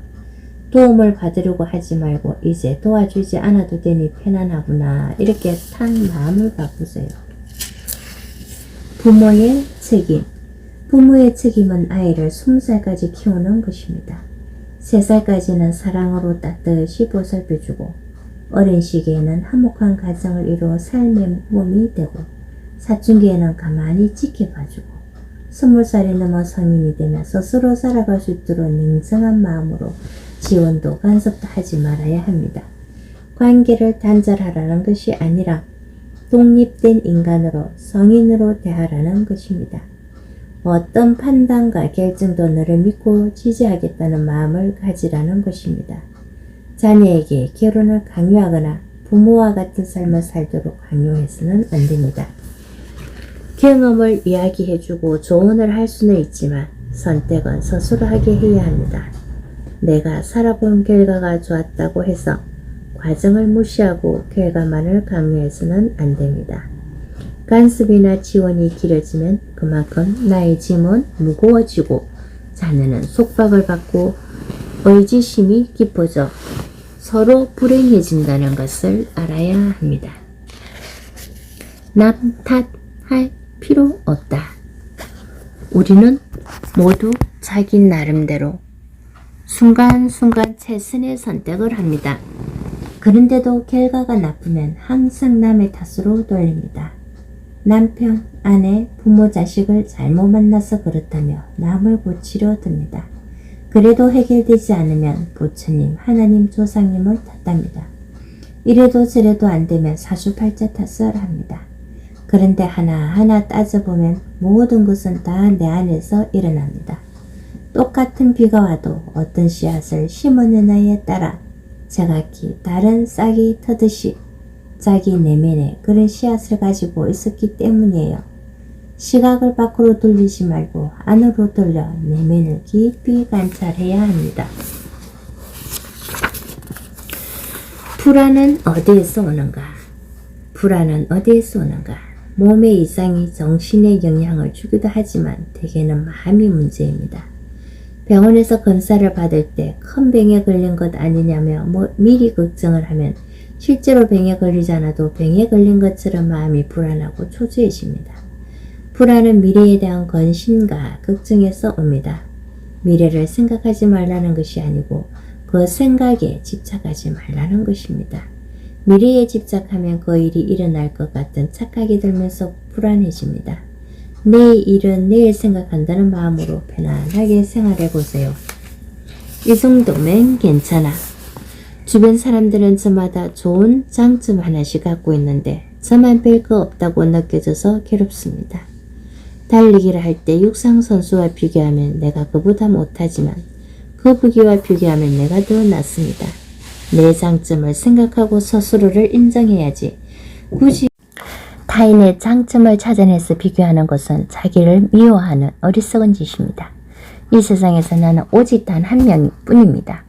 도움을 받으려고 하지 말고 이제 도와주지 않아도 되니 편안하구나 이렇게 탁 마음을 바꾸세요. 부모의 책임. 부모의 책임은 아이를 20살까지 키우는 것입니다. 3살까지는 사랑으로 따뜻이 보살펴주고 어린 시기에는 화목한 가정을 이루어 삶의 몸이 되고 사춘기에는 가만히 지켜봐주고 20살이 넘어 성인이 되면 스스로 살아갈 수 있도록 냉정한 마음으로 지원도 간섭도 하지 말아야 합니다. 관계를 단절하라는 것이 아니라 독립된 인간으로 성인으로 대하라는 것입니다. 어떤 판단과 결정도 너를 믿고 지지하겠다는 마음을 가지라는 것입니다. 자녀에게 결혼을 강요하거나 부모와 같은 삶을 살도록 강요해서는 안 됩니다. 경험을 이야기해주고 조언을 할 수는 있지만 선택은 스스로 하게 해야 합니다. 내가 살아본 결과가 좋았다고 해서 과정을 무시하고 결과만을 강요해서는 안 됩니다. 간섭이나 지원이 길어지면 그만큼 나의 짐은 무거워지고 자녀는 속박을 받고 의지심이 깊어져 서로 불행해진다는 것을 알아야 합니다. 남 탓할 필요 없다. 우리는 모두 자기 나름대로 순간순간 최선의 선택을 합니다. 그런데도 결과가 나쁘면 항상 남의 탓으로 돌립니다. 남편, 아내, 부모, 자식을 잘못 만나서 그렇다며 남을 고치려 듭니다. 그래도 해결되지 않으면 부처님, 하나님, 조상님을 탓합니다. 이래도 저래도 안 되면 사주팔자 탓을 합니다. 그런데 하나하나 따져보면 모든 것은 다 내 안에서 일어납니다. 똑같은 비가 와도 어떤 씨앗을 심었느냐에 따라 제각기 다른 싹이 터듯이 자기 내면에 그런 씨앗을 가지고 있었기 때문이에요. 시각을 밖으로 돌리지 말고 안으로 돌려 내면을 깊이 관찰해야 합니다. 불안은 어디에서 오는가? 불안은 어디에서 오는가? 몸의 이상이 정신에 영향을 주기도 하지만 대개는 마음이 문제입니다. 병원에서 검사를 받을 때 큰 병에 걸린 것 아니냐며 미리 걱정을 하면 실제로 병에 걸리지 않아도 병에 걸린 것처럼 마음이 불안하고 초조해집니다. 불안은 미래에 대한 건심과 걱정에서 옵니다. 미래를 생각하지 말라는 것이 아니고 그 생각에 집착하지 말라는 것입니다. 미래에 집착하면 그 일이 일어날 것 같은 착각이 들면서 불안해집니다. 내 일은 내일 생각한다는 마음으로 편안하게 생활해 보세요. 이 정도면 괜찮아. 주변 사람들은 저마다 좋은 장점 하나씩 갖고 있는데 저만 별거 없다고 느껴져서 괴롭습니다. 달리기를 할 때 육상선수와 비교하면 내가 그보다 못하지만 거북이와 비교하면 내가 더 낫습니다. 내 장점을 생각하고 스스로를 인정해야지. 굳이 타인의 장점을 찾아내서 비교하는 것은 자기를 미워하는 어리석은 짓입니다. 이 세상에서 나는 오직 단 한 명뿐입니다.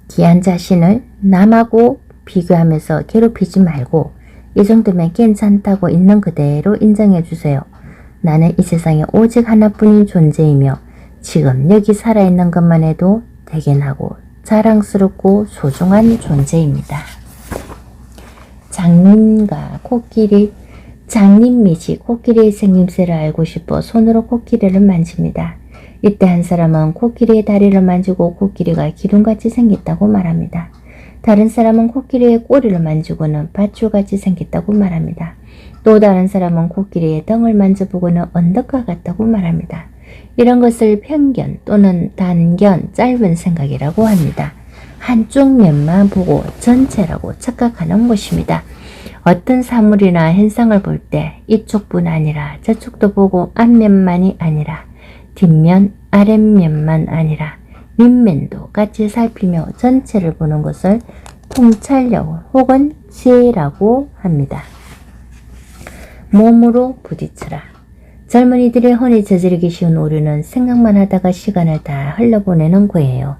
귀한 자신을 남하고 비교하면서 괴롭히지 말고 이 정도면 괜찮다고 있는 그대로 인정해 주세요. 나는 이 세상에 오직 하나뿐인 존재이며 지금 여기 살아있는 것만 해도 대견하고 자랑스럽고 소중한 존재입니다. 장님과 코끼리, 장님미지 코끼리의 생김새를 알고 싶어 손으로 코끼리를 만집니다. 이때 한 사람은 코끼리의 다리를 만지고 코끼리가 기둥같이 생겼다고 말합니다. 다른 사람은 코끼리의 꼬리를 만지고는 밧줄같이 생겼다고 말합니다. 또 다른 사람은 코끼리의 등을 만져보고는 언덕과 같다고 말합니다. 이런 것을 편견 또는 단견, 짧은 생각이라고 합니다. 한쪽 면만 보고 전체라고 착각하는 것입니다. 어떤 사물이나 현상을 볼 때 이쪽뿐 아니라 저쪽도 보고 앞면만이 아니라 뒷면, 아랫면만 아니라 밑면도 같이 살피며 전체를 보는 것을 통찰력 혹은 지혜라고 합니다. 몸으로 부딪혀라. 젊은이들이 흔히 저지르기 쉬운 오류는 생각만 하다가 시간을 다 흘려보내는 거예요.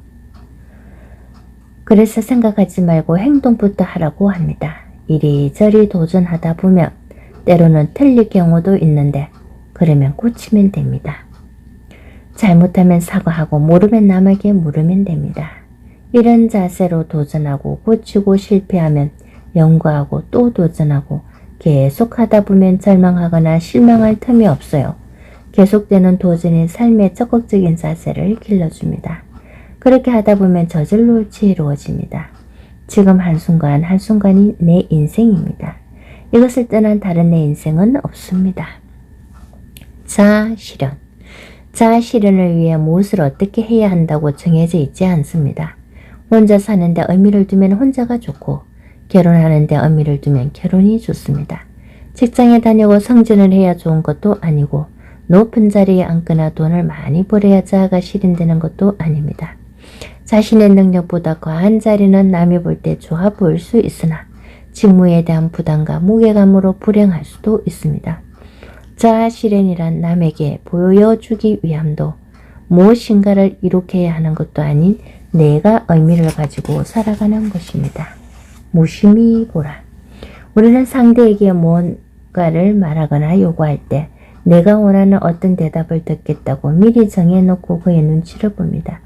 그래서 생각하지 말고 행동부터 하라고 합니다. 이리저리 도전하다 보면 때로는 틀릴 경우도 있는데 그러면 고치면 됩니다. 잘못하면 사과하고 모르면 남에게 물으면 됩니다. 이런 자세로 도전하고 고치고 실패하면 연구하고 또 도전하고 계속 하다 보면 절망하거나 실망할 틈이 없어요. 계속되는 도전이 삶의 적극적인 자세를 길러줍니다. 그렇게 하다 보면 저절로 지혜로워집니다. 지금 한순간 한순간이 내 인생입니다. 이것을 떠난 다른 내 인생은 없습니다. 자아실현. 자아실현을 위해 무엇을 어떻게 해야 한다고 정해져 있지 않습니다. 혼자 사는데 의미를 두면 혼자가 좋고 결혼하는데 의미를 두면 결혼이 좋습니다. 직장에 다니고 승진을 해야 좋은 것도 아니고 높은 자리에 앉거나 돈을 많이 벌어야 자아가 실현되는 것도 아닙니다. 자신의 능력보다 과한 자리는 남이 볼 때 좋아 보일 수 있으나 직무에 대한 부담과 무게감으로 불행할 수도 있습니다. 자아 실현이란 남에게 보여주기 위함도 무엇인가를 이룩해야 하는 것도 아닌 내가 의미를 가지고 살아가는 것입니다. 무심히 보라. 우리는 상대에게 뭔가를 말하거나 요구할 때 내가 원하는 어떤 대답을 듣겠다고 미리 정해놓고 그의 눈치를 봅니다.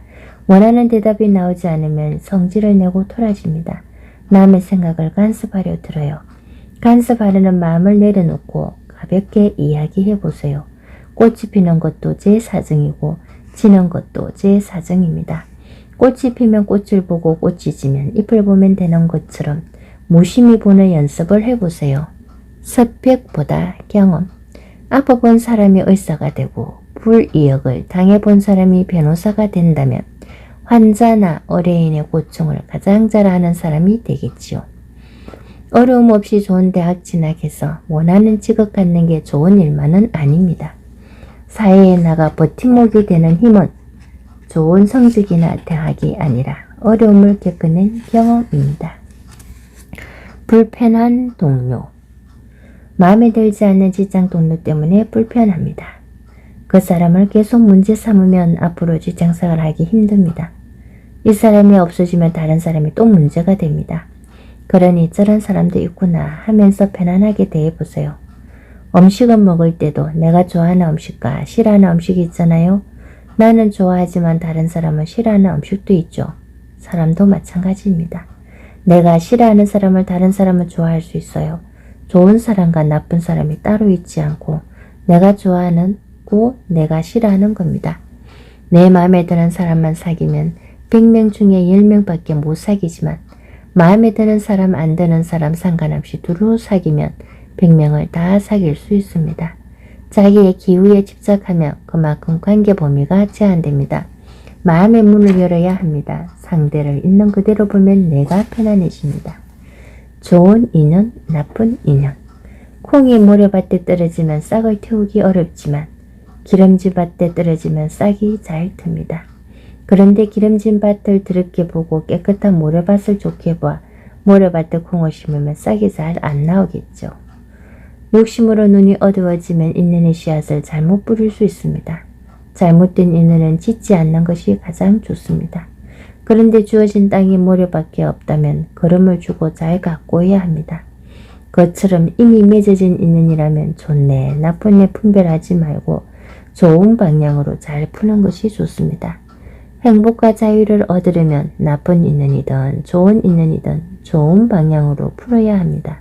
원하는 대답이 나오지 않으면 성질을 내고 토라집니다. 남의 생각을 간섭하려 들어요. 간섭하려는 마음을 내려놓고 가볍게 이야기해 보세요. 꽃이 피는 것도 제 사정이고 지는 것도 제 사정입니다. 꽃이 피면 꽃을 보고 꽃이 지면 잎을 보면 되는 것처럼 무심히 보는 연습을 해보세요. 섭벽보다 경험. 아파본 사람이 의사가 되고 불이익을 당해본 사람이 변호사가 된다면 환자나 의뢰인의 고충을 가장 잘 아는 사람이 되겠지요. 어려움 없이 좋은 대학 진학해서 원하는 직업 갖는 게 좋은 일만은 아닙니다. 사회에 나가 버팀목이 되는 힘은 좋은 성적이나 대학이 아니라 어려움을 겪어낸 경험입니다. 불편한 동료. 마음에 들지 않는 직장 동료 때문에 불편합니다. 그 사람을 계속 문제 삼으면 앞으로 직장생활 하기 힘듭니다. 이 사람이 없어지면 다른 사람이 또 문제가 됩니다. 그러니 저런 사람도 있구나 하면서 편안하게 대해보세요. 음식을 먹을 때도 내가 좋아하는 음식과 싫어하는 음식이 있잖아요. 나는 좋아하지만 다른 사람은 싫어하는 음식도 있죠. 사람도 마찬가지입니다. 내가 싫어하는 사람을 다른 사람은 좋아할 수 있어요. 좋은 사람과 나쁜 사람이 따로 있지 않고 내가 좋아하는 고 내가 싫어하는 겁니다. 내 마음에 드는 사람만 사귀면 100명 중에 10명밖에 못 사귀지만 마음에 드는 사람 안 드는 사람 상관없이 두루 사귀면 100명을 다 사귈 수 있습니다. 자기의 기후에 집착하면 그만큼 관계 범위가 제한됩니다. 마음의 문을 열어야 합니다. 상대를 있는 그대로 보면 내가 편안해집니다. 좋은 인연, 나쁜 인연. 콩이 모래밭에 떨어지면 싹을 틔우기 어렵지만 기름진 밭에 떨어지면 싹이 잘 틉니다. 그런데 기름진 밭을 드럽게 보고 깨끗한 모래밭을 좋게 봐 모래밭에 콩을 심으면 싹이 잘 안 나오겠죠. 욕심으로 눈이 어두워지면 인연의 씨앗을 잘못 뿌릴 수 있습니다. 잘못된 인연은 짓지 않는 것이 가장 좋습니다. 그런데 주어진 땅이 모래밖에 없다면 걸음을 주고 잘 가꿔야 합니다. 그처럼 이미 맺어진 인연이라면 좋네 나쁘네 분별하지 말고 좋은 방향으로 잘 푸는 것이 좋습니다. 행복과 자유를 얻으려면 나쁜 인연이든 좋은 인연이든 좋은 방향으로 풀어야 합니다.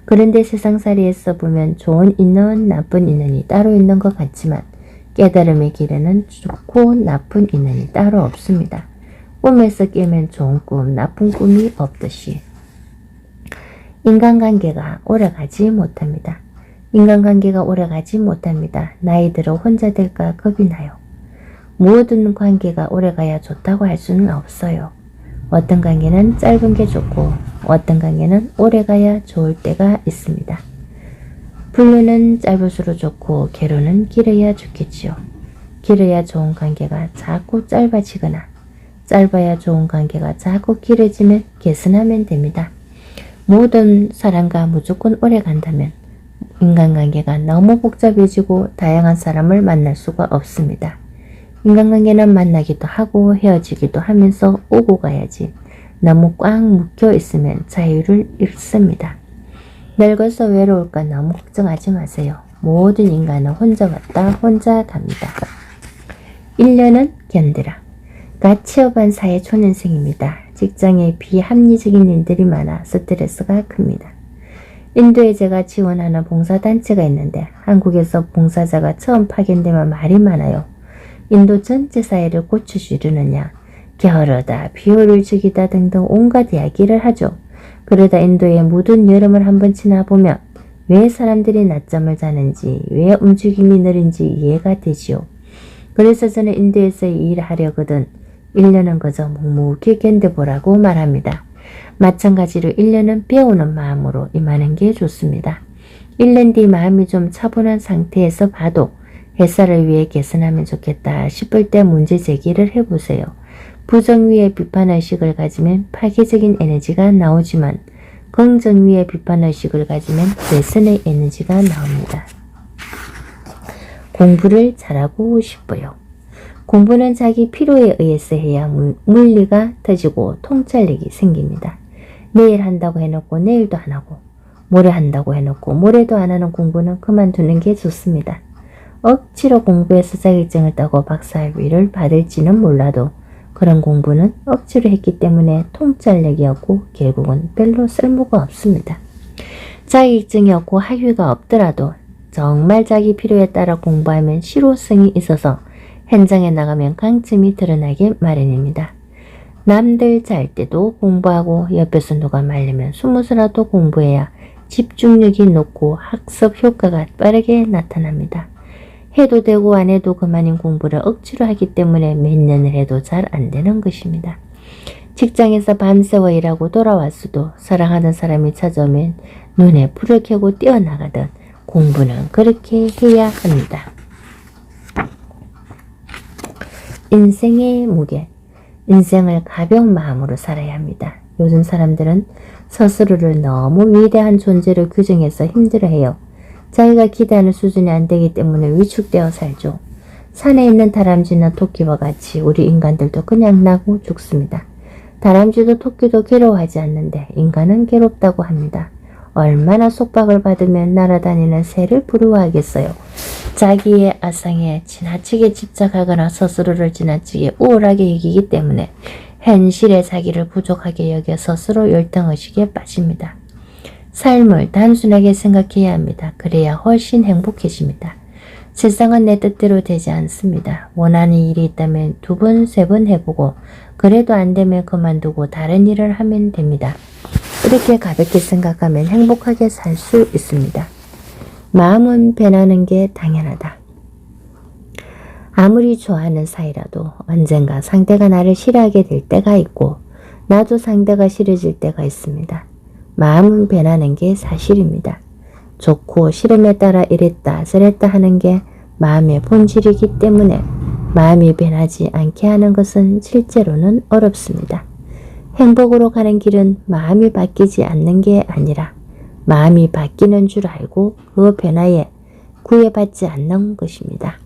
그런데 세상살이에서 보면 좋은 인연, 나쁜 인연이 따로 있는 것 같지만 깨달음의 길에는 좋고 나쁜 인연이 따로 없습니다. 꿈에서 깨면 좋은 꿈, 나쁜 꿈이 없듯이 인간관계가 오래가지 못합니다. 인간관계가 오래가지 못합니다. 나이 들어 혼자 될까 겁이 나요. 모든 관계가 오래가야 좋다고 할 수는 없어요. 어떤 관계는 짧은 게 좋고 어떤 관계는 오래가야 좋을 때가 있습니다. 불륜은 짧을수록 좋고 결혼은 길어야 좋겠지요. 길어야 좋은 관계가 자꾸 짧아지거나 짧아야 좋은 관계가 자꾸 길어지면 개선하면 됩니다. 모든 사람과 무조건 오래 간다면 인간관계가 너무 복잡해지고 다양한 사람을 만날 수가 없습니다. 인간관계는 만나기도 하고 헤어지기도 하면서 오고 가야지 너무 꽉 묶여 있으면 자유를 잃습니다. 늙어서 외로울까 너무 걱정하지 마세요. 모든 인간은 혼자 왔다 혼자 갑니다. 1년은 견디라. 갓 취업한 사회 초년생입니다. 직장에 비합리적인 일들이 많아 스트레스가 큽니다. 인도에 제가 지원하는 봉사단체가 있는데 한국에서 봉사자가 처음 파견되면 말이 많아요. 인도 전체 사회를 고쳐주려느냐, 게으르다, 비효를 죽이다 등등 온갖 이야기를 하죠. 그러다 인도의 묻은 여름을 한번 지나보면 왜 사람들이 낮잠을 자는지, 왜 움직임이 느린지 이해가 되지요. 그래서 저는 인도에서 일하려거든 1년은 그저 묵묵히 견뎌보라고 말합니다. 마찬가지로 1년은 배우는 마음으로 임하는 게 좋습니다. 1년 뒤 마음이 좀 차분한 상태에서 봐도 회사를 위해 개선하면 좋겠다 싶을 때 문제 제기를 해보세요. 부정 위에 비판의식을 가지면 파괴적인 에너지가 나오지만 긍정 위에 비판의식을 가지면 개선의 에너지가 나옵니다. 공부를 잘하고 싶어요. 공부는 자기 필요에 의해서 해야 물리가 터지고 통찰력이 생깁니다. 내일 한다고 해놓고 내일도 안 하고 모레 한다고 해놓고 모레도 안 하는 공부는 그만두는 게 좋습니다. 억지로 공부해서 자격증을 따고 박사학위를 받을지는 몰라도 그런 공부는 억지로 했기 때문에 통찰력이 없고 결국은 별로 쓸모가 없습니다. 자격증이 없고 학위가 없더라도 정말 자기 필요에 따라 공부하면 실효성이 있어서 현장에 나가면 강점이 드러나게 마련입니다. 남들 잘 때도 공부하고 옆에서 누가 말리면 숨어서라도 공부해야 집중력이 높고 학습 효과가 빠르게 나타납니다. 해도 되고 안 해도 그만인 공부를 억지로 하기 때문에 몇 년을 해도 잘 안 되는 것입니다. 직장에서 밤새워 일하고 돌아왔어도 사랑하는 사람이 찾아오면 눈에 불을 켜고 뛰어나가듯 공부는 그렇게 해야 합니다. 인생의 무게. 인생을 가벼운 마음으로 살아야 합니다. 요즘 사람들은 스스로를 너무 위대한 존재로 규정해서 힘들어해요. 자기가 기대하는 수준이 안 되기 때문에 위축되어 살죠. 산에 있는 다람쥐나 토끼와 같이 우리 인간들도 그냥 나고 죽습니다. 다람쥐도 토끼도 괴로워하지 않는데 인간은 괴롭다고 합니다. 얼마나 속박을 받으면 날아다니는 새를 부러워하겠어요. 자기의 아상에 지나치게 집착하거나 스스로를 지나치게 우월하게 여기기 때문에 현실의 자기를 부족하게 여겨 스스로 열등의식에 빠집니다. 삶을 단순하게 생각해야 합니다. 그래야 훨씬 행복해집니다. 세상은 내 뜻대로 되지 않습니다. 원하는 일이 있다면 2번, 3번 해보고 그래도 안 되면 그만두고 다른 일을 하면 됩니다. 이렇게 가볍게 생각하면 행복하게 살 수 있습니다. 마음은 변하는 게 당연하다. 아무리 좋아하는 사이라도 언젠가 상대가 나를 싫어하게 될 때가 있고 나도 상대가 싫어질 때가 있습니다. 마음은 변하는 게 사실입니다. 좋고 싫음에 따라 이랬다 저랬다 하는 게 마음의 본질이기 때문에 마음이 변하지 않게 하는 것은 실제로는 어렵습니다. 행복으로 가는 길은 마음이 바뀌지 않는 게 아니라 마음이 바뀌는 줄 알고 그 변화에 구애받지 않는 것입니다.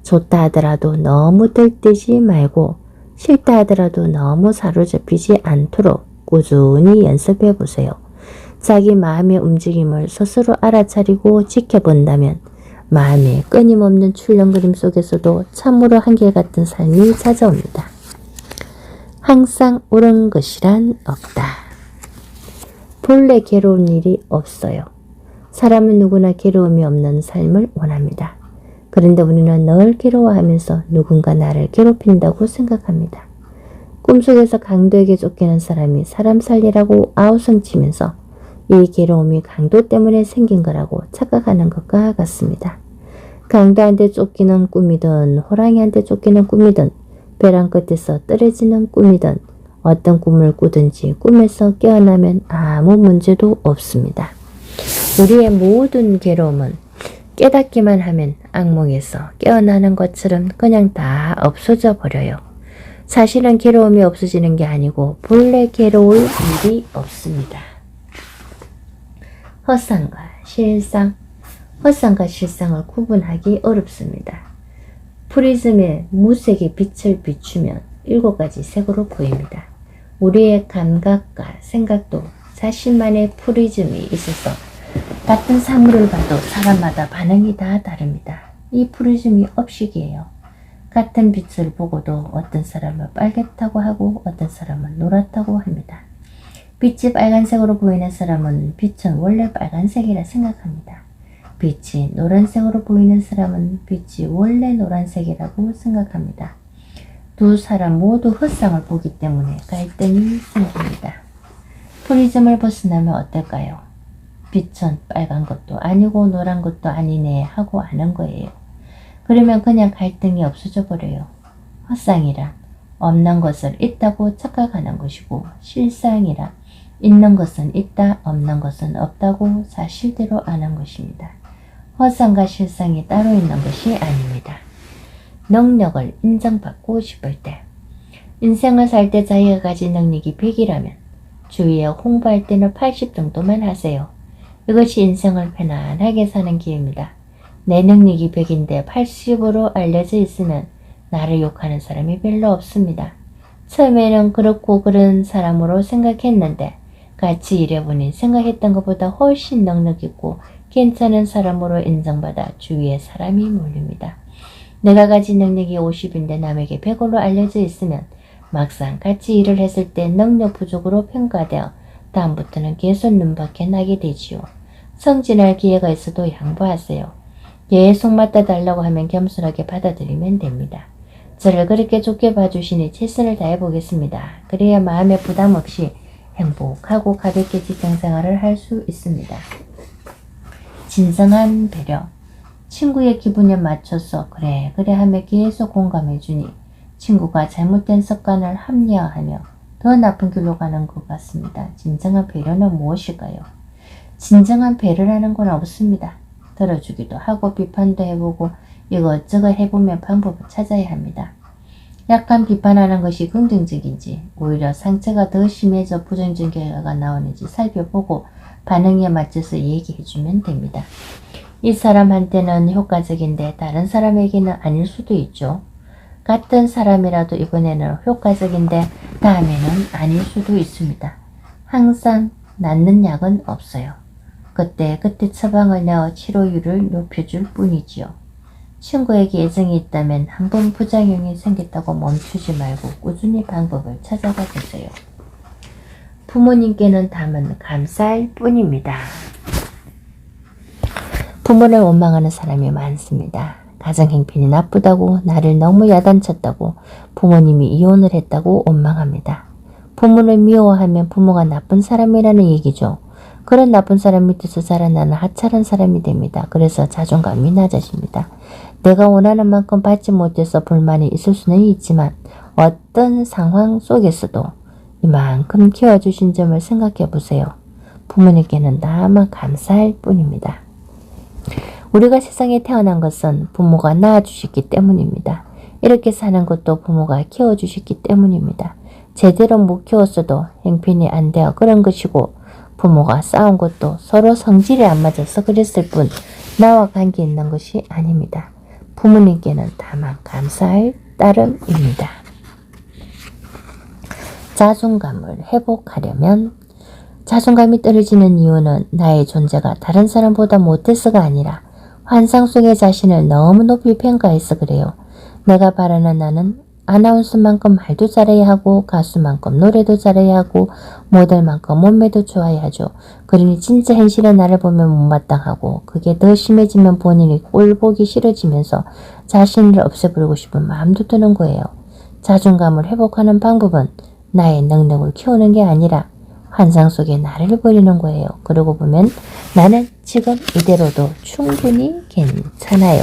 좋다 하더라도 너무 들뜨지 말고 싫다 하더라도 너무 사로잡히지 않도록 꾸준히 연습해 보세요. 자기 마음의 움직임을 스스로 알아차리고 지켜본다면 마음의 끊임없는 출렁거림 속에서도 참으로 한결같은 삶이 찾아옵니다. 항상 옳은 것이란 없다. 본래 괴로운 일이 없어요. 사람은 누구나 괴로움이 없는 삶을 원합니다. 그런데 우리는 늘 괴로워하면서 누군가 나를 괴롭힌다고 생각합니다. 꿈속에서 강도에게 쫓기는 사람이 사람 살리라고 아우성치면서 이 괴로움이 강도 때문에 생긴 거라고 착각하는 것과 같습니다. 강도한테 쫓기는 꿈이든 호랑이한테 쫓기는 꿈이든 벼랑 끝에서 떨어지는 꿈이든 어떤 꿈을 꾸든지 꿈에서 깨어나면 아무 문제도 없습니다. 우리의 모든 괴로움은 깨닫기만 하면 악몽에서 깨어나는 것처럼 그냥 다 없어져 버려요. 사실은 괴로움이 없어지는 게 아니고 본래 괴로울 일이 없습니다. 헛상과 실상. 헛상과 실상을 구분하기 어렵습니다. 프리즘에 무색의 빛을 비추면 7가지 색으로 보입니다. 우리의 감각과 생각도 자신만의 프리즘이 있어서 같은 사물을 봐도 사람마다 반응이 다 다릅니다. 이 프리즘이 업식이에요. 같은 빛을 보고도 어떤 사람은 빨갛다고 하고 어떤 사람은 노랗다고 합니다. 빛이 빨간색으로 보이는 사람은 빛은 원래 빨간색이라 생각합니다. 빛이 노란색으로 보이는 사람은 빛이 원래 노란색이라고 생각합니다. 두 사람 모두 헛상을 보기 때문에 갈등이 생깁니다. 프리즘을 벗어나면 어떨까요? 빛은 빨간 것도 아니고 노란 것도 아니네 하고 아는 거예요. 그러면 그냥 갈등이 없어져 버려요. 헛상이란 없는 것을 있다고 착각하는 것이고 실상이란 있는 것은 있다, 없는 것은 없다고 사실대로 아는 것입니다. 헛상과 실상이 따로 있는 것이 아닙니다. 능력을 인정받고 싶을 때, 인생을 살 때 자기가 가진 능력이 100이라면 주위에 홍보할 때는 80 정도만 하세요. 이것이 인생을 편안하게 사는 기회입니다. 내 능력이 100인데 80으로 알려져 있으면 나를 욕하는 사람이 별로 없습니다. 처음에는 그렇고 그런 사람으로 생각했는데 같이 일해보니 생각했던 것보다 훨씬 능력 있고 괜찮은 사람으로 인정받아 주위에 사람이 몰립니다. 내가 가진 능력이 50인데 남에게 100으로 알려져 있으면 막상 같이 일을 했을 때 능력 부족으로 평가되어 다음부터는 계속 눈밖에 나게 되지요. 성진할 기회가 있어도 양보하세요. 계속 맡아달라고 하면 겸손하게 받아들이면 됩니다. 저를 그렇게 좋게 봐주시니 최선을 다해보겠습니다. 그래야 마음에 부담 없이 행복하고 가볍게 직장생활을 할 수 있습니다. 진정한 배려. 친구의 기분에 맞춰서 그래 하며 계속 공감해주니 친구가 잘못된 습관을 합리화하며 더 나쁜 길로 가는 것 같습니다. 진정한 배려는 무엇일까요? 진정한 배려라는 건 없습니다. 들어주기도 하고 비판도 해보고 이것저것 해보면 방법을 찾아야 합니다. 약간 비판하는 것이 긍정적인지 오히려 상처가 더 심해져 부정적인 결과가 나오는지 살펴보고 반응에 맞춰서 얘기해주면 됩니다. 이 사람한테는 효과적인데 다른 사람에게는 아닐 수도 있죠. 같은 사람이라도 이번에는 효과적인데 다음에는 아닐 수도 있습니다. 항상 낫는 약은 없어요. 그때 처방을 내어 치료율을 높여줄 뿐이지요. 친구에게 애정이 있다면 한번 부작용이 생겼다고 멈추지 말고 꾸준히 방법을 찾아가 보세요. 부모님께는 담은 감사할 뿐입니다. 부모를 원망하는 사람이 많습니다. 가정 행편이 나쁘다고, 나를 너무 야단쳤다고, 부모님이 이혼을 했다고 원망합니다. 부모를 미워하면 부모가 나쁜 사람이라는 얘기죠. 그런 나쁜 사람 밑에서 자라나는 하찮은 사람이 됩니다. 그래서 자존감이 낮아집니다. 내가 원하는 만큼 받지 못해서 불만이 있을 수는 있지만 어떤 상황 속에서도 이만큼 키워주신 점을 생각해 보세요. 부모님께는 다만 감사할 뿐입니다. 우리가 세상에 태어난 것은 부모가 낳아주셨기 때문입니다. 이렇게 사는 것도 부모가 키워주셨기 때문입니다. 제대로 못 키웠어도 행편이 안 되어 그런 것이고 부모가 싸운 것도 서로 성질이 안 맞아서 그랬을 뿐 나와 관계 있는 것이 아닙니다. 부모님께는 다만 감사할 따름입니다. 자존감을 회복하려면 자존감이 떨어지는 이유는 나의 존재가 다른 사람보다 못해서가 아니라 환상 속의 자신을 너무 높이 평가해서 그래요. 내가 바라는 나는 아나운서만큼 말도 잘해야 하고 가수만큼 노래도 잘해야 하고 모델만큼 몸매도 좋아야 하죠. 그러니 진짜 현실의 나를 보면 못마땅하고 그게 더 심해지면 본인이 꼴보기 싫어지면서 자신을 없애버리고 싶은 마음도 드는 거예요. 자존감을 회복하는 방법은 나의 능력을 키우는 게 아니라 환상 속에 나를 버리는 거예요. 그러고 보면 나는 지금 이대로도 충분히 괜찮아요.